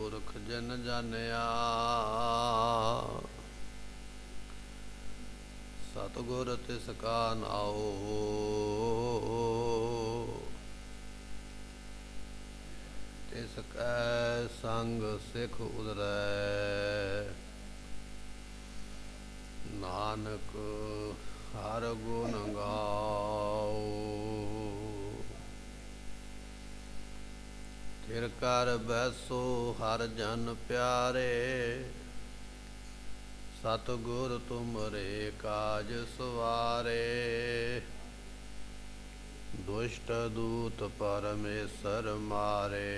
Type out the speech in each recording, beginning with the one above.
पुरख जन जानिया। सतगुर तिसका नाओ तिसकै संग सिख उदरै। नानक हर गुण गाओ थिर कर बैसो हर जन प्यारे। सतगुर तुमरे काज सवारे। दुष्ट दूत परमेश्वर मारे।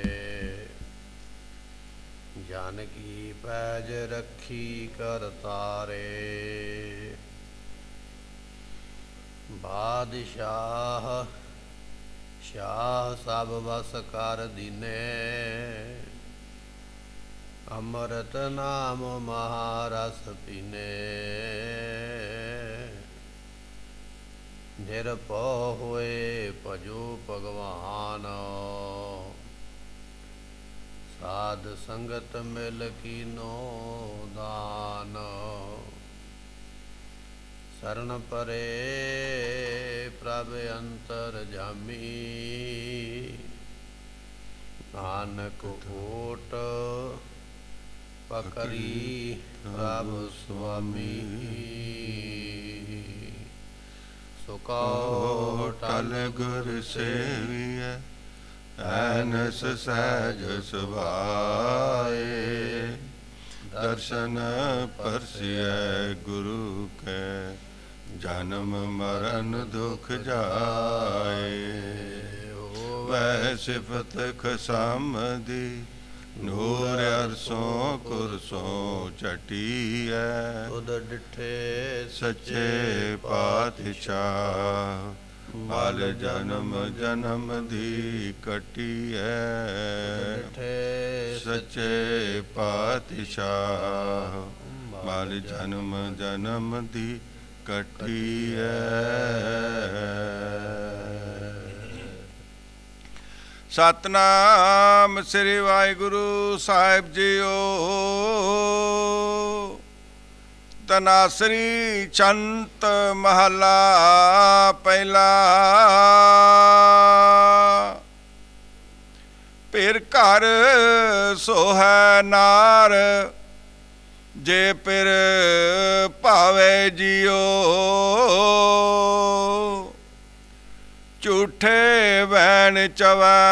जानकी पैज रखी कर तारे। बादशाह शाह सब बस कर दीने। अमृत नाम महारस पीने। निरभउ होए भजो भगवान। साध संगत मिल कीनो दान। शरण परे प्रभ अंतर जामी। नानक ओट पकड़ी प्रभ स्वामी। सुको टल गुर सेविय ऐनस सहज सुभाए। दर्शन परसिय गुरु के जन्म मरण दुख जाए। वह सिफत खसामदी नूर अरसों कुरसों चटी है। उद डिठे सच्चे पातशाह बाल जन्म जन्म दी कटी है। सच्चे पातशाह बाल जन्म जन्म दी कटी है। सतनाम श्री वाहिगुरु साहिब जीओ। तनासरी चंत महला पहला। फिर घर सोहै नार जे फिर भावे जियो। झूठे वैन चवै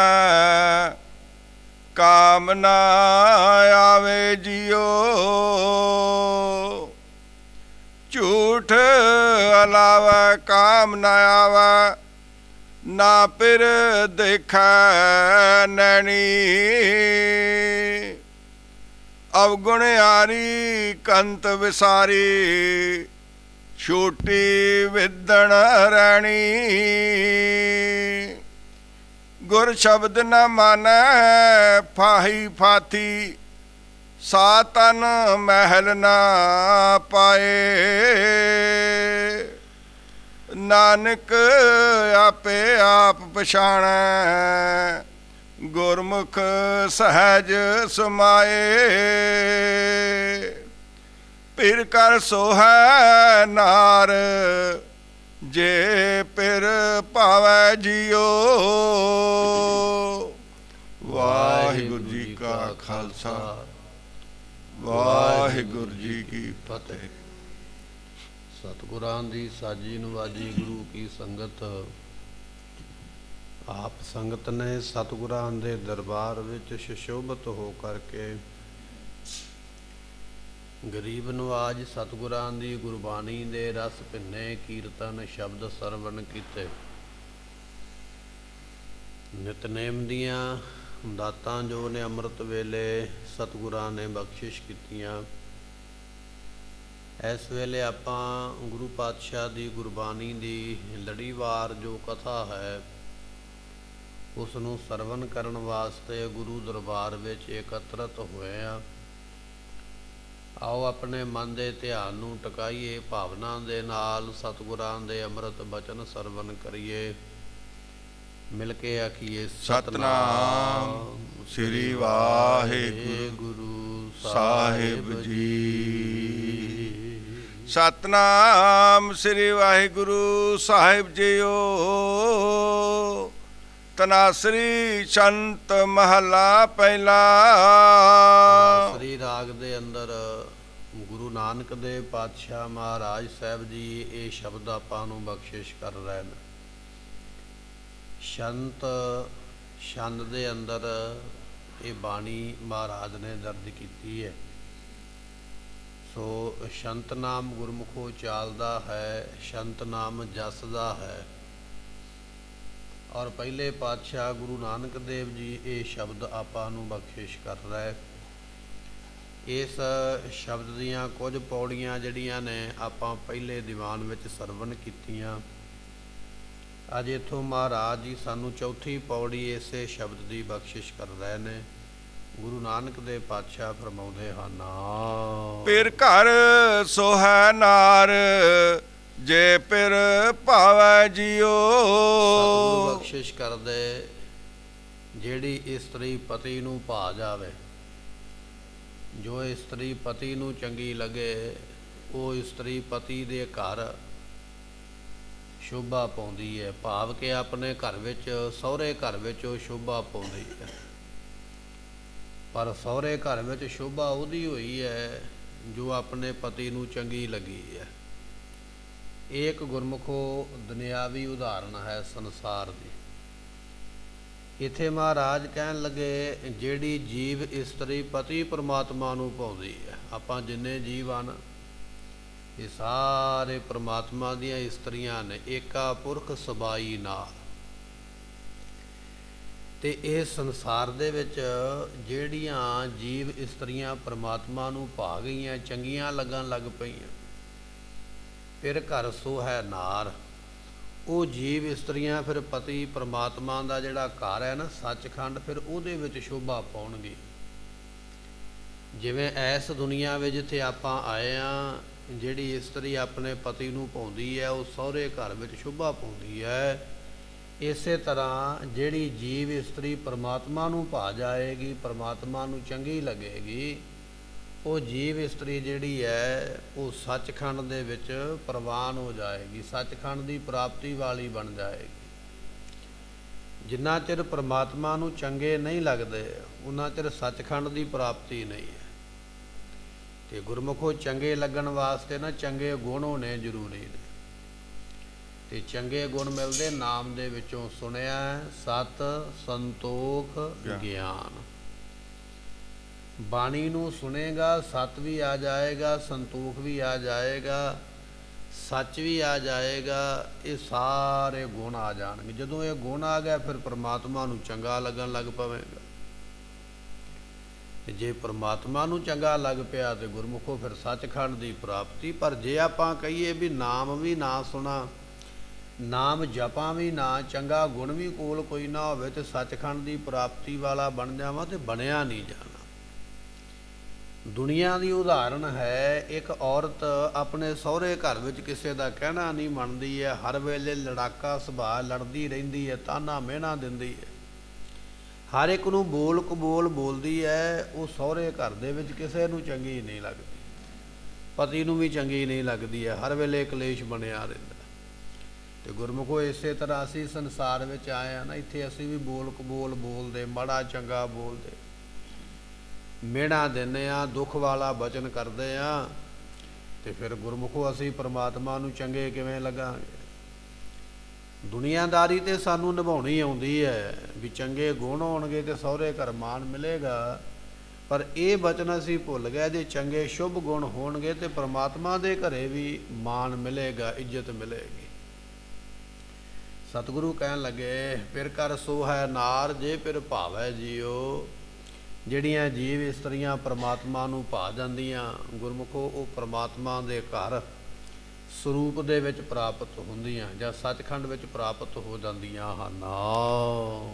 काम ना आवे जियो। झूठ अलावा काम न आवा ना फिर देखा नैनी। अवगुणयारी कंत विसारी छोटी विदन रैनी। गुर शब्द न मानै फाही फाथी। सातन महल ना पाए। नानक आपे आप पछाणै गुरमुख सहज समाए। फिर कर सोहै नार जे फिर पावै जियो। वाहिगुरु जी का खालसा वाहिगुरु जी की फतेह। सतगुरां दी साजी नवाजी गुरु की संगत। आप संगत ने सतगुरां दे दरबार विच सुशोभित हो करके गरीब नवाज सतगुरां दी गुरबाणी दे रस भिन्ने कीर्तन शब्द सरवण कीते। नितनेम दियां दातां जो ने अमृत वेले सतगुरां ने बख्शिश कीतियां। इस वेले आपां गुरु पातशाह दी गुरबाणी दी लड़ीवार जो कथा है उस नूं सरवण करन वास्ते गुरु दरबार विच एकत्रित होए आ। आओ अपने मन के ध्यान नूं टकाईए भावना दे नाल सतगुरां दे अमृत बचन सरवण करिए। ਮਿਲ ਕੇ ਆਖੀਏ ਸਤਨਾਮ ਸ੍ਰੀ ਵਾਹਿਗੁਰੂ ਸਾਹਿਬ ਜੀ। ਸਤਨਾਮ ਸ੍ਰੀ ਵਾਹਿਗੁਰੂ ਸਾਹਿਬ ਜੀਓ। ਤਨਾਸਰੀ ਛੰਤ ਮਹਲਾ ਪਹਿਲਾ। ਸ੍ਰੀ ਰਾਗ ਦੇ ਅੰਦਰ ਗੁਰੂ ਨਾਨਕ ਦੇਵ ਪਾਤਸ਼ਾਹ ਮਹਾਰਾਜ ਸਾਹਿਬ ਜੀ ਇਹ ਸ਼ਬਦ ਆਪਾਂ ਨੂੰ ਬਖਸ਼ਿਸ਼ ਕਰ ਰਹੇ ਨੇ। ਸ਼ੰਤ ਛੰਦ ਦੇ ਅੰਦਰ ਇਹ ਬਾਣੀ ਮਹਾਰਾਜ ਨੇ ਦਰਜ ਕੀਤੀ ਹੈ। ਸੋ ਸ਼ੰਤ ਨਾਮ ਗੁਰਮੁਖੋਂ ਚਾਲਦਾ ਹੈ, ਸ਼ੰਤ ਨਾਮ ਜਸਦਾ ਹੈ। ਔਰ ਪਹਿਲੇ ਪਾਤਸ਼ਾਹ ਗੁਰੂ ਨਾਨਕ ਦੇਵ ਜੀ ਇਹ ਸ਼ਬਦ ਆਪਾਂ ਨੂੰ ਬਖਸ਼ਿਸ਼ ਕਰ ਰਹੇ। ਇਸ ਸ਼ਬਦ ਦੀਆਂ ਕੁਝ ਪੌੜੀਆਂ ਜਿਹੜੀਆਂ ਨੇ ਆਪਾਂ ਪਹਿਲੇ ਦੀਵਾਨ ਵਿੱਚ ਸਰਵਣ ਕੀਤੀਆਂ। ਅੱਜ ਇੱਥੋਂ ਮਹਾਰਾਜ ਜੀ ਸਾਨੂੰ ਚੌਥੀ ਪੌੜੀ ਇਸੇ ਸ਼ਬਦ ਦੀ ਬਖਸ਼ਿਸ਼ ਕਰ ਰਹੇ ਨੇ। ਗੁਰੂ ਨਾਨਕ ਦੇਵ ਪਾਤਸ਼ਾਹ ਫਰਮਾਉਂਦੇ ਹਨ, ਪਿਰ ਘਰ ਸੋਹੈ ਨਾਰ ਜੇ ਪਿਰ ਭਾਵੈ ਜੀਓ। ਸਤਿਗੁਰੂ ਬਖਸ਼ਿਸ਼ ਕਰਦੇ ਜਿਹੜੀ ਇਸਤਰੀ ਪਤੀ ਨੂੰ ਭਾ ਜਾਵੇ, ਜੋ ਇਸਤਰੀ ਪਤੀ ਨੂੰ ਚੰਗੀ ਲੱਗੇ, ਉਹ ਇਸਤਰੀ ਪਤੀ ਦੇ ਘਰ ਸ਼ੋਭਾ ਪਾਉਂਦੀ ਹੈ। ਭਾਵ ਕਿ ਆਪਣੇ ਘਰ ਵਿੱਚ, ਸਹੁਰੇ ਘਰ ਵਿੱਚ ਉਹ ਸ਼ੋਭਾ ਪਾਉਂਦੀ ਹੈ। ਪਰ ਸਹੁਰੇ ਘਰ ਵਿੱਚ ਸ਼ੋਭਾ ਉਹਦੀ ਹੋਈ ਹੈ ਜੋ ਆਪਣੇ ਪਤੀ ਨੂੰ ਚੰਗੀ ਲੱਗੀ ਹੈ। ਇਹ ਇੱਕ ਗੁਰਮੁਖੋ ਦੁਨਿਆਵੀ ਉਦਾਹਰਣ ਹੈ ਸੰਸਾਰ ਦੀ। ਇੱਥੇ ਮਹਾਰਾਜ ਕਹਿਣ ਲੱਗੇ ਜਿਹੜੀ ਜੀਵ ਇਸਤਰੀ ਪਤੀ ਪਰਮਾਤਮਾ ਨੂੰ ਪਾਉਂਦੀ ਹੈ। ਆਪਾਂ ਜਿੰਨੇ ਜੀਵ ਹਨ ਇਹ ਸਾਰੇ ਪਰਮਾਤਮਾ ਦੀਆਂ ਇਸਤਰੀਆਂ ਨੇ, ਏਕਾ ਪੁਰਖ ਸਬਾਈ ਨਾਲ। ਤੇ ਇਹ ਸੰਸਾਰ ਦੇ ਵਿੱਚ ਜਿਹੜੀਆਂ ਜੀਵ ਇਸਤਰੀਆਂ ਪਰਮਾਤਮਾ ਨੂੰ ਭਾ ਗਈਆਂ, ਚੰਗੀਆਂ ਲੱਗਣ ਲੱਗ ਪਈਆਂ, ਫਿਰ ਘਰ ਸੋ ਹੈ ਨਾਰ। ਉਹ ਜੀਵ ਇਸਤਰੀਆਂ ਫਿਰ ਪਤੀ ਪਰਮਾਤਮਾ ਦਾ ਜਿਹੜਾ ਘਰ ਹੈ ਨਾ, ਸੱਚਖੰਡ, ਫਿਰ ਉਹਦੇ ਵਿੱਚ ਸ਼ੋਭਾ ਪਾਉਣਗੇ। ਜਿਵੇਂ ਇਸ ਦੁਨੀਆ ਵਿੱਚ ਜਿੱਥੇ ਆਪਾਂ ਆਏ ਹਾਂ, ਜਿਹੜੀ ਇਸਤਰੀ ਆਪਣੇ ਪਤੀ ਨੂੰ ਪਾਉਂਦੀ ਹੈ ਉਹ ਸਹੁਰੇ ਘਰ ਵਿੱਚ ਸ਼ੋਭਾ ਪਾਉਂਦੀ ਹੈ। ਇਸੇ ਤਰ੍ਹਾਂ ਜਿਹੜੀ ਜੀਵ ਇਸਤਰੀ ਪਰਮਾਤਮਾ ਨੂੰ ਭਾ ਜਾਏਗੀ, ਪਰਮਾਤਮਾ ਨੂੰ ਚੰਗੀ ਲੱਗੇਗੀ, ਉਹ ਜੀਵ ਇਸਤਰੀ ਜਿਹੜੀ ਹੈ ਉਹ ਸੱਚਖੰਡ ਦੇ ਵਿੱਚ ਪ੍ਰਵਾਨ ਹੋ ਜਾਏਗੀ, ਸੱਚਖੰਡ ਦੀ ਪ੍ਰਾਪਤੀ ਵਾਲੀ ਬਣ ਜਾਏਗੀ। ਜਿੰਨਾ ਚਿਰ ਪਰਮਾਤਮਾ ਨੂੰ ਚੰਗੇ ਨਹੀਂ ਲੱਗਦੇ ਉਨਾ ਚਿਰ ਸੱਚਖੰਡ ਦੀ ਪ੍ਰਾਪਤੀ ਨਹੀਂ ਹੈ। ਤੇ ਗੁਰਮੁਖੋ ਚੰਗੇ ਲੱਗਣ ਵਾਸਤੇ ਨਾ ਚੰਗੇ ਗੁਣ ਹੋਣੇ ਜ਼ਰੂਰੀ ਨੇ। ਤੇ ਚੰਗੇ ਗੁਣ ਮਿਲਦੇ ਨਾਮ ਦੇ ਵਿੱਚੋਂ। ਸੁਣਿਆ ਸਤ ਸੰਤੋਖ ਗਿਆਨ। ਬਾਣੀ ਨੂੰ ਸੁਣੇਗਾ, ਸਤ ਵੀ ਆ ਜਾਏਗਾ, ਸੰਤੋਖ ਵੀ ਆ ਜਾਏਗਾ, ਸੱਚ ਵੀ ਆ ਜਾਏਗਾ। ਇਹ ਸਾਰੇ ਗੁਣ ਆ ਜਾਣਗੇ। ਜਦੋਂ ਇਹ ਗੁਣ ਆ ਗਿਆ ਫਿਰ ਪਰਮਾਤਮਾ ਨੂੰ ਚੰਗਾ ਲੱਗਣ ਲੱਗ ਪਵੇਗਾ। ਤੇ ਜੇ ਪਰਮਾਤਮਾ ਨੂੰ ਚੰਗਾ ਲੱਗ ਪਿਆ ਤੇ ਗੁਰਮੁਖੋ ਫਿਰ ਸੱਚਖੰਡ ਦੀ ਪ੍ਰਾਪਤੀ। ਪਰ ਜੇ ਆਪਾਂ ਕਹੀਏ ਵੀ ਨਾਮ ਵੀ ਨਾ ਸੁਣਾ, ਨਾਮ ਜਪਾਂ ਵੀ ਨਾ, ਚੰਗਾ ਗੁਣ ਵੀ ਕੋਲ ਕੋਈ ਨਾ ਹੋਵੇ ਤੇ ਸੱਚਖੰਡ ਦੀ ਪ੍ਰਾਪਤੀ ਵਾਲਾ ਬਣ ਜਾਵਾਂ, ਤੇ ਬਣਿਆ ਨਹੀਂ ਜਾਣਾ। ਦੁਨੀਆ ਦੀ ਉਦਾਹਰਣ ਹੈ, ਇੱਕ ਔਰਤ ਆਪਣੇ ਸਹੁਰੇ ਘਰ ਵਿੱਚ ਕਿਸੇ ਦਾ ਕਹਿਣਾ ਨਹੀਂ ਮੰਨਦੀ ਹੈ, ਹਰ ਵੇਲੇ ਲੜਾਕਾ ਸੁਭਾਅ, ਲੜਦੀ ਰਹਿੰਦੀ ਹੈ, ਤਾਨਾ ਮਿਹਣਾ ਦਿੰਦੀ ਹੈ, ਹਰ ਇੱਕ ਨੂੰ ਬੋਲ ਕਬੋਲ ਬੋਲਦੀ ਹੈ। ਉਹ ਸਹੁਰੇ ਘਰ ਦੇ ਵਿੱਚ ਕਿਸੇ ਨੂੰ ਚੰਗੀ ਨਹੀਂ ਲੱਗਦੀ, ਪਤੀ ਨੂੰ ਵੀ ਚੰਗੀ ਨਹੀਂ ਲੱਗਦੀ ਹੈ, ਹਰ ਵੇਲੇ ਕਲੇਸ਼ ਬਣਿਆ ਰਹਿੰਦਾ। ਤੇ ਗੁਰਮੁਖੋ ਇਸੇ ਤਰ੍ਹਾਂ ਅਸੀਂ ਸੰਸਾਰ ਵਿੱਚ ਆਏ ਹਾਂ ਨਾ, ਇੱਥੇ ਅਸੀਂ ਵੀ ਬੋਲ ਕਬੋਲ ਬੋਲਦੇ, ਮਾੜਾ ਚੰਗਾ ਬੋਲਦੇ, ਮਿਹਣਾ ਦਿੰਦੇ ਹਾਂ, ਦੁੱਖ ਵਾਲਾ ਬਚਨ ਕਰਦੇ ਹਾਂ। ਤੇ ਫਿਰ ਗੁਰਮੁਖੋ ਅਸੀਂ ਪਰਮਾਤਮਾ ਨੂੰ ਚੰਗੇ ਕਿਵੇਂ ਲੱਗਾਂਗੇ? ਦੁਨੀਆਦਾਰੀ ਤੇ ਸਾਨੂੰ ਨਿਭਾਉਣੀ ਆਉਂਦੀ ਹੈ ਵੀ ਚੰਗੇ ਗੁਣ ਹੋਣਗੇ ਤੇ ਸਹੁਰੇ ਘਰ ਮਾਣ ਮਿਲੇਗਾ। ਪਰ ਇਹ ਬਚਨ ਅਸੀਂ ਭੁੱਲ ਗਏ, ਜੇ ਚੰਗੇ ਸ਼ੁਭ ਗੁਣ ਹੋਣਗੇ ਤੇ ਪਰਮਾਤਮਾ ਦੇ ਘਰੇ ਵੀ ਮਾਣ ਮਿਲੇਗਾ, ਇੱਜ਼ਤ ਮਿਲੇਗੀ। ਸਤਿਗੁਰੂ ਕਹਿਣ ਲੱਗੇ ਪਿਰ ਕਰ ਸੋ ਹੈ ਨਾਰ ਜੇ ਪਿਰ ਭਾਵੈ ਜੀਓ। ਜਿਹੜੀਆਂ ਜੀਵ ਇਸਤਰੀਆਂ ਪਰਮਾਤਮਾ ਨੂੰ ਭਾ ਜਾਂਦੀਆਂ ਗੁਰਮੁਖੋ, ਉਹ ਪਰਮਾਤਮਾ ਦੇ ਘਰ ਸਰੂਪ ਦੇ ਵਿੱਚ ਪ੍ਰਾਪਤ ਹੁੰਦੀਆਂ ਜਾਂ ਸੱਚਖੰਡ ਵਿੱਚ ਪ੍ਰਾਪਤ ਹੋ ਜਾਂਦੀਆਂ ਹਨ।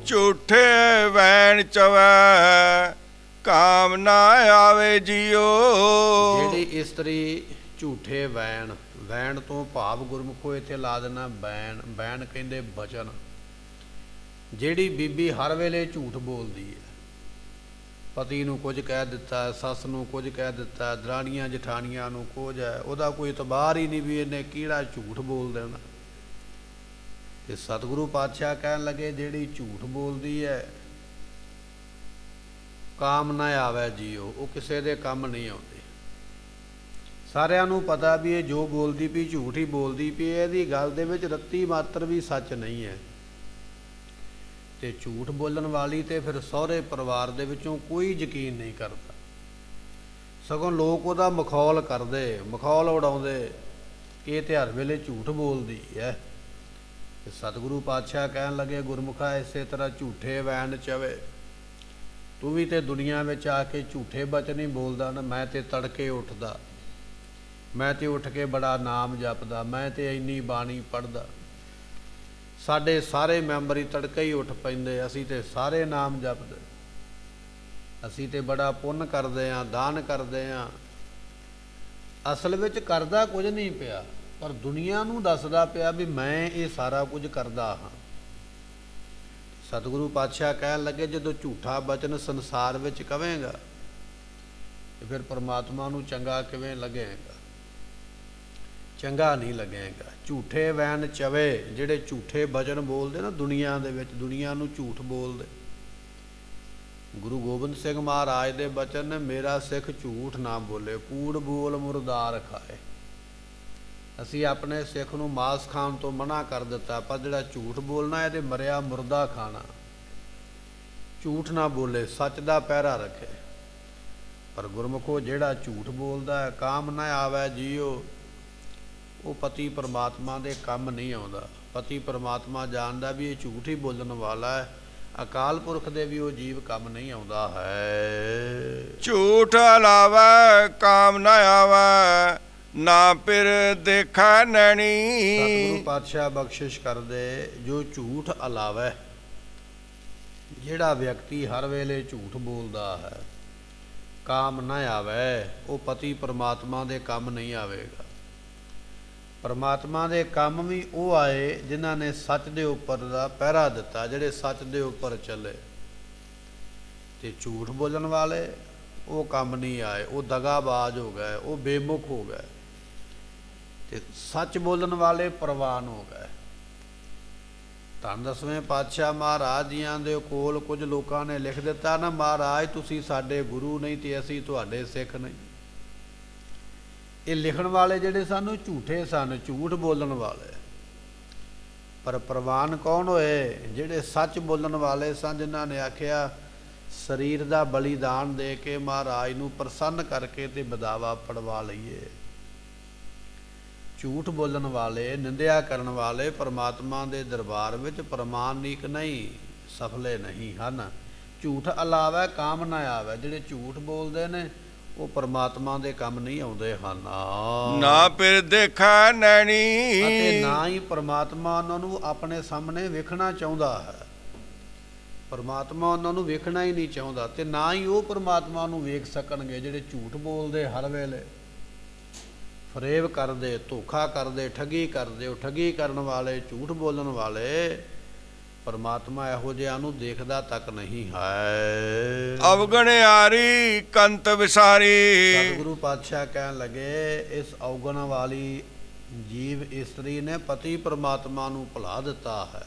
ਝੂਠੇ ਵੈਣ ਚਵੈ ਕਾਮ ਨਾ ਆਵੇ ਜੀਓ। ਜਿਹੜੀ ਇਸਤਰੀ ਝੂਠੇ ਵੈਣ, ਵੈਣ ਤੋਂ ਭਾਵ ਗੁਰਮੁਖੋ ਇੱਥੇ ਲਾ ਦੇਣਾ ਬੈਣ, ਬੈਣ ਕਹਿੰਦੇ ਬਚਨ। ਜਿਹੜੀ ਬੀਬੀ ਹਰ ਵੇਲੇ ਝੂਠ ਬੋਲਦੀ ਹੈ, ਪਤੀ ਨੂੰ ਕੁਝ ਕਹਿ ਦਿੱਤਾ, ਸੱਸ ਨੂੰ ਕੁਝ ਕਹਿ ਦਿੱਤਾ, ਦਰਾਣੀਆਂ ਜਠਾਣੀਆਂ ਨੂੰ ਕੁਝ ਹੈ, ਉਹਦਾ ਕੋਈ ਇਤਬਾਰ ਹੀ ਨਹੀਂ ਵੀ ਇਹਨੇ ਕਿਹੜਾ ਝੂਠ ਬੋਲ ਦੇਣਾ। ਤੇ ਸਤਿਗੁਰੂ ਪਾਤਸ਼ਾਹ ਕਹਿਣ ਲੱਗੇ ਜਿਹੜੀ ਝੂਠ ਬੋਲਦੀ ਹੈ ਕਾਮ ਨਾ ਆਵੇ ਜੀਓ, ਉਹ ਕਿਸੇ ਦੇ ਕੰਮ ਨਹੀਂ ਆਉਂਦੀ। ਸਾਰਿਆਂ ਨੂੰ ਪਤਾ ਵੀ ਇਹ ਜੋ ਬੋਲਦੀ ਪਈ ਝੂਠ ਹੀ ਬੋਲਦੀ ਪਈ, ਇਹਦੀ ਗੱਲ ਦੇ ਵਿੱਚ ਰੱਤੀ ਮਾਤਰ ਵੀ ਸੱਚ ਨਹੀਂ ਹੈ। ਤੇ ਝੂਠ ਬੋਲਣ ਵਾਲੀ ਤੇ ਫਿਰ ਸਹੁਰੇ ਪਰਿਵਾਰ ਦੇ ਵਿੱਚੋਂ ਕੋਈ ਯਕੀਨ ਨਹੀਂ ਕਰਦਾ, ਸਗੋਂ ਲੋਕ ਉਹਦਾ ਮਖੌਲ ਕਰਦੇ, ਮਖੌਲ ਉਡਾਉਂਦੇ ਕਿ ਇਹ ਤੇ ਹਰ ਵੇਲੇ ਝੂਠ ਬੋਲਦੀ ਹੈ। ਤੇ ਸਤਿਗੁਰੂ ਪਾਤਸ਼ਾਹ ਕਹਿਣ ਲੱਗੇ ਗੁਰਮੁਖਾ ਇਸੇ ਤਰ੍ਹਾਂ ਝੂਠੇ ਵੈਣ ਚਵੇ, ਤੂੰ ਵੀ ਤੇ ਦੁਨੀਆ ਵਿੱਚ ਆ ਕੇ ਝੂਠੇ ਬਚਨ ਹੀ ਬੋਲਦਾ ਨਾ। ਮੈਂ ਤੇ ਤੜਕੇ ਉੱਠਦਾ, ਮੈਂ ਤੇ ਉੱਠ ਕੇ ਬੜਾ ਨਾਮ ਜਪਦਾ, ਮੈਂ ਤੇ ਇੰਨੀ ਬਾਣੀ ਪੜ੍ਹਦਾ, ਸਾਡੇ ਸਾਰੇ ਮੈਂਬਰ ਹੀ ਤੜਕੇ ਹੀ ਉੱਠ ਪੈਂਦੇ, ਅਸੀਂ ਤੇ ਸਾਰੇ ਨਾਮ ਜਪਦੇ, ਅਸੀਂ ਤੇ ਬੜਾ ਪੁੰਨ ਕਰਦੇ ਹਾਂ, ਦਾਨ ਕਰਦੇ ਹਾਂ। ਅਸਲ ਵਿੱਚ ਕਰਦਾ ਕੁਝ ਨਹੀਂ ਪਿਆ, ਪਰ ਦੁਨੀਆ ਨੂੰ ਦੱਸਦਾ ਪਿਆ ਵੀ ਮੈਂ ਇਹ ਸਾਰਾ ਕੁਝ ਕਰਦਾ ਹਾਂ। ਸਤਿਗੁਰੂ ਪਾਤਸ਼ਾਹ ਕਹਿਣ ਲੱਗੇ ਜਦੋਂ ਝੂਠਾ ਬਚਨ ਸੰਸਾਰ ਵਿੱਚ ਕਵੇਂਗਾ ਤੇ ਫਿਰ ਪਰਮਾਤਮਾ ਨੂੰ ਚੰਗਾ ਕਿਵੇਂ ਲੱਗੇਗਾ? ਚੰਗਾ ਨਹੀਂ ਲੱਗੇਗਾ। ਝੂਠੇ ਵੈਣ ਚਵੇ, ਜਿਹੜੇ ਝੂਠੇ ਬਚਨ ਬੋਲਦੇ ਨਾ ਦੁਨੀਆ ਦੇ ਵਿੱਚ, ਦੁਨੀਆ ਨੂੰ ਝੂਠ ਬੋਲਦੇ। ਗੁਰੂ ਗੋਬਿੰਦ ਸਿੰਘ ਮਹਾਰਾਜ ਦੇ ਬਚਨ ਨੇ, ਮੇਰਾ ਸਿੱਖ ਝੂਠ ਨਾ ਬੋਲੇ, ਕੂੜ ਬੋਲ ਮੁਰਦਾਰ ਖਾਏ। ਅਸੀਂ ਆਪਣੇ ਸਿੱਖ ਨੂੰ ਮਾਸ ਖਾਣ ਤੋਂ ਮਨਾ ਕਰ ਦਿੱਤਾ, ਪਰ ਜਿਹੜਾ ਝੂਠ ਬੋਲਣਾ ਇਹਦੇ ਮਰਿਆ ਮੁਰਦਾ ਖਾਣਾ। ਝੂਠ ਨਾ ਬੋਲੇ, ਸੱਚ ਦਾ ਪਹਿਰਾ ਰੱਖੇ। ਪਰ ਗੁਰਮੁਖੋ ਜਿਹੜਾ ਝੂਠ ਬੋਲਦਾ ਹੈ ਕਾਮ ਨਾ ਆਵੇ ਜੀਓ, ਉਹ ਪਤੀ ਪਰਮਾਤਮਾ ਦੇ ਕੰਮ ਨਹੀਂ ਆਉਂਦਾ। ਪਤੀ ਪਰਮਾਤਮਾ ਜਾਣਦਾ ਵੀ ਇਹ ਝੂਠ ਹੀ ਬੋਲਣ ਵਾਲਾ ਹੈ, ਅਕਾਲ ਪੁਰਖ ਦੇ ਵੀ ਉਹ ਜੀਵ ਕੰਮ ਨਹੀਂ ਆਉਂਦਾ ਹੈ। ਝੂਠ ਅਲਾਵਾ ਕਾਮ ਨਾ ਆਵੇ, ਨਾ ਫਿਰ ਦੇਖਾ ਨੈਣੀ। ਸਤਿਗੁਰੂ ਪਾਤਸ਼ਾਹ ਬਖਸ਼ਿਸ਼ ਕਰਦੇ, ਜੋ ਝੂਠ ਅਲਾਵਾ, ਜਿਹੜਾ ਵਿਅਕਤੀ ਹਰ ਵੇਲੇ ਝੂਠ ਬੋਲਦਾ ਹੈ, ਕਾਮ ਨਾ ਆਵੇ, ਉਹ ਪਤੀ ਪਰਮਾਤਮਾ ਦੇ ਕੰਮ ਨਹੀਂ ਆਵੇਗਾ। ਪਰਮਾਤਮਾ ਦੇ ਕੰਮ ਵੀ ਉਹ ਆਏ ਜਿਨ੍ਹਾਂ ਨੇ ਸੱਚ ਦੇ ਉੱਪਰ ਦਾ ਪਹਿਰਾ ਦਿੱਤਾ, ਜਿਹੜੇ ਸੱਚ ਦੇ ਉੱਪਰ ਚੱਲੇ। ਤੇ ਝੂਠ ਬੋਲਣ ਵਾਲੇ ਉਹ ਕੰਮ ਨਹੀਂ ਆਏ, ਉਹ ਦਗਾਬਾਜ਼ ਹੋ ਗਏ, ਉਹ ਬੇਮੁਖ ਹੋ ਗਏ। ਤੇ ਸੱਚ ਬੋਲਣ ਵਾਲੇ ਪ੍ਰਵਾਨ ਹੋ ਗਏ। ਧੰਨ ਦਸਵੇਂ ਪਾਤਸ਼ਾਹ ਮਹਾਰਾਜ ਜੀਆਂ ਦੇ ਕੋਲ ਕੁਝ ਲੋਕਾਂ ਨੇ ਲਿਖ ਦਿੱਤਾ ਨਾ, ਮਹਾਰਾਜ ਤੁਸੀਂ ਸਾਡੇ ਗੁਰੂ ਨਹੀਂ ਤੇ ਅਸੀਂ ਤੁਹਾਡੇ ਸਿੱਖ ਨਹੀਂ। ਇਹ ਲਿਖਣ ਵਾਲੇ ਜਿਹੜੇ ਸਨ ਝੂਠੇ ਸਨ, ਝੂਠ ਬੋਲਣ ਵਾਲੇ। ਪਰ ਪ੍ਰਵਾਨ ਕੌਣ ਹੋਏ? ਜਿਹੜੇ ਸੱਚ ਬੋਲਣ ਵਾਲੇ ਸਨ, ਜਿਨ੍ਹਾਂ ਨੇ ਆਖਿਆ ਸਰੀਰ ਦਾ ਬਲੀਦਾਨ ਦੇ ਕੇ ਮਹਾਰਾਜ ਨੂੰ ਪ੍ਰਸੰਨ ਕਰਕੇ ਤੇ ਬਦਾਵਾ ਪੜਵਾ ਲਈਏ। ਝੂਠ ਬੋਲਣ ਵਾਲੇ, ਨਿੰਦਿਆ ਕਰਨ ਵਾਲੇ ਪਰਮਾਤਮਾ ਦੇ ਦਰਬਾਰ ਵਿੱਚ ਪ੍ਰਮਾਣਿਕ ਨਹੀਂ, ਸਫਲੇ ਨਹੀਂ ਹਨ। ਝੂਠ ਅਲਾਵਾ ਕਾਮ ਨਾ ਆਵੇ, ਜਿਹੜੇ ਝੂਠ ਬੋਲਦੇ ਨੇ ਉਹ ਪਰਮਾਤਮਾ ਦੇ ਕੰਮ ਨਹੀਂ ਆਉਂਦੇ ਹਨ। ਨਾ ਫਿਰ ਦੇਖਾ ਨੈਣੀ, ਅਤੇ ਨਾ ਹੀ ਪਰਮਾਤਮਾ ਉਹਨਾਂ ਨੂੰ ਆਪਣੇ ਸਾਹਮਣੇ ਵੇਖਣਾ ਚਾਹੁੰਦਾ ਹੈ। ਪਰਮਾਤਮਾ ਉਹਨਾਂ ਨੂੰ ਵੇਖਣਾ ਹੀ ਨਹੀਂ ਚਾਹੁੰਦਾ, ਤੇ ਨਾ ਹੀ ਉਹ ਪਰਮਾਤਮਾ ਨੂੰ ਵੇਖ ਸਕਣਗੇ ਜਿਹੜੇ ਝੂਠ ਬੋਲਦੇ, ਹਰ ਵੇਲੇ ਫਰੇਬ ਕਰਦੇ, ਧੋਖਾ ਕਰਦੇ, ਠੱਗੀ ਕਰਦੇ। ਉਹ ਠੱਗੀ ਕਰਨ ਵਾਲੇ, ਝੂਠ ਬੋਲਣ ਵਾਲੇ, ਪਰਮਾਤਮਾ ਇਹੋ ਜਿਹਾ ਨੂੰ ਦੇਖਦਾ ਤੱਕ ਨਹੀਂ ਹੈ। ਅਵਗਣਿਆਰੀ ਕੰਤ ਵਿਸਾਰੀ। ਸਤਿਗੁਰੂ ਪਾਤਸ਼ਾਹ ਕਹਿਣ ਲੱਗੇ ਇਸ ਅਵਗਣ ਵਾਲੀ ਜੀਵ ਇਸਤਰੀ ਨੇ ਪਤੀ ਪਰਮਾਤਮਾ ਨੂੰ ਭੁਲਾ ਦਿੱਤਾ ਹੈ।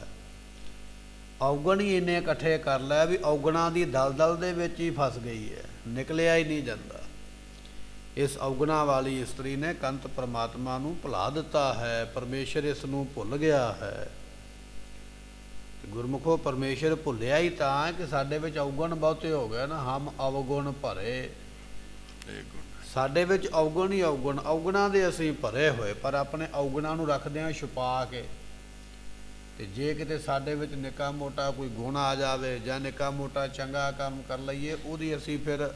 ਅਵਗਣ ਹੀ ਇੰਨੇ ਇਕੱਠੇ ਕਰ ਲਿਆ ਵੀ ਅਵਗਣਾਂ ਦੀ ਦਲਦਲ ਦੇ ਵਿੱਚ ਹੀ ਫਸ ਗਈ ਹੈ, ਨਿਕਲਿਆ ਹੀ ਨਹੀਂ ਜਾਂਦਾ। ਇਸ ਅਵਗਣਾਂ ਵਾਲੀ ਇਸਤਰੀ ਨੇ ਕੰਤ ਪਰਮਾਤਮਾ ਨੂੰ ਭੁਲਾ ਦਿੱਤਾ ਹੈ, ਪਰਮੇਸ਼ਰ ਇਸ ਨੂੰ ਭੁੱਲ ਗਿਆ ਹੈ। ਗੁਰਮੁਖੋ ਪਰਮੇਸ਼ਰ ਭੁੱਲਿਆ ਹੀ ਤਾਂ ਕਿ ਸਾਡੇ ਵਿੱਚ ਅਵਗੁਣ ਬਹੁਤੇ ਹੋ ਗਏ ਨਾ। ਹਮ ਅਵਗੁਣ ਭਰੇ, ਸਾਡੇ ਵਿੱਚ ਅਵਗੁਣ ਹੀ ਅਵਗੁਣ, ਅਵਗੁਣਾਂ ਦੇ ਅਸੀਂ ਭਰੇ ਹੋਏ। ਪਰ ਆਪਣੇ ਅਵਗੁਣਾਂ ਨੂੰ ਰੱਖਦੇ ਹਾਂ ਛੁਪਾ ਕੇ। ਤੇ ਜੇ ਕਿਤੇ ਸਾਡੇ ਵਿੱਚ ਨਿੱਕਾ ਮੋਟਾ ਕੋਈ ਗੁਣ ਆ ਜਾਵੇ ਜਾਂ ਨਿੱਕਾ ਮੋਟਾ ਚੰਗਾ ਕੰਮ ਕਰ ਲਈਏ, ਉਹਦੀ ਅਸੀਂ ਫਿਰ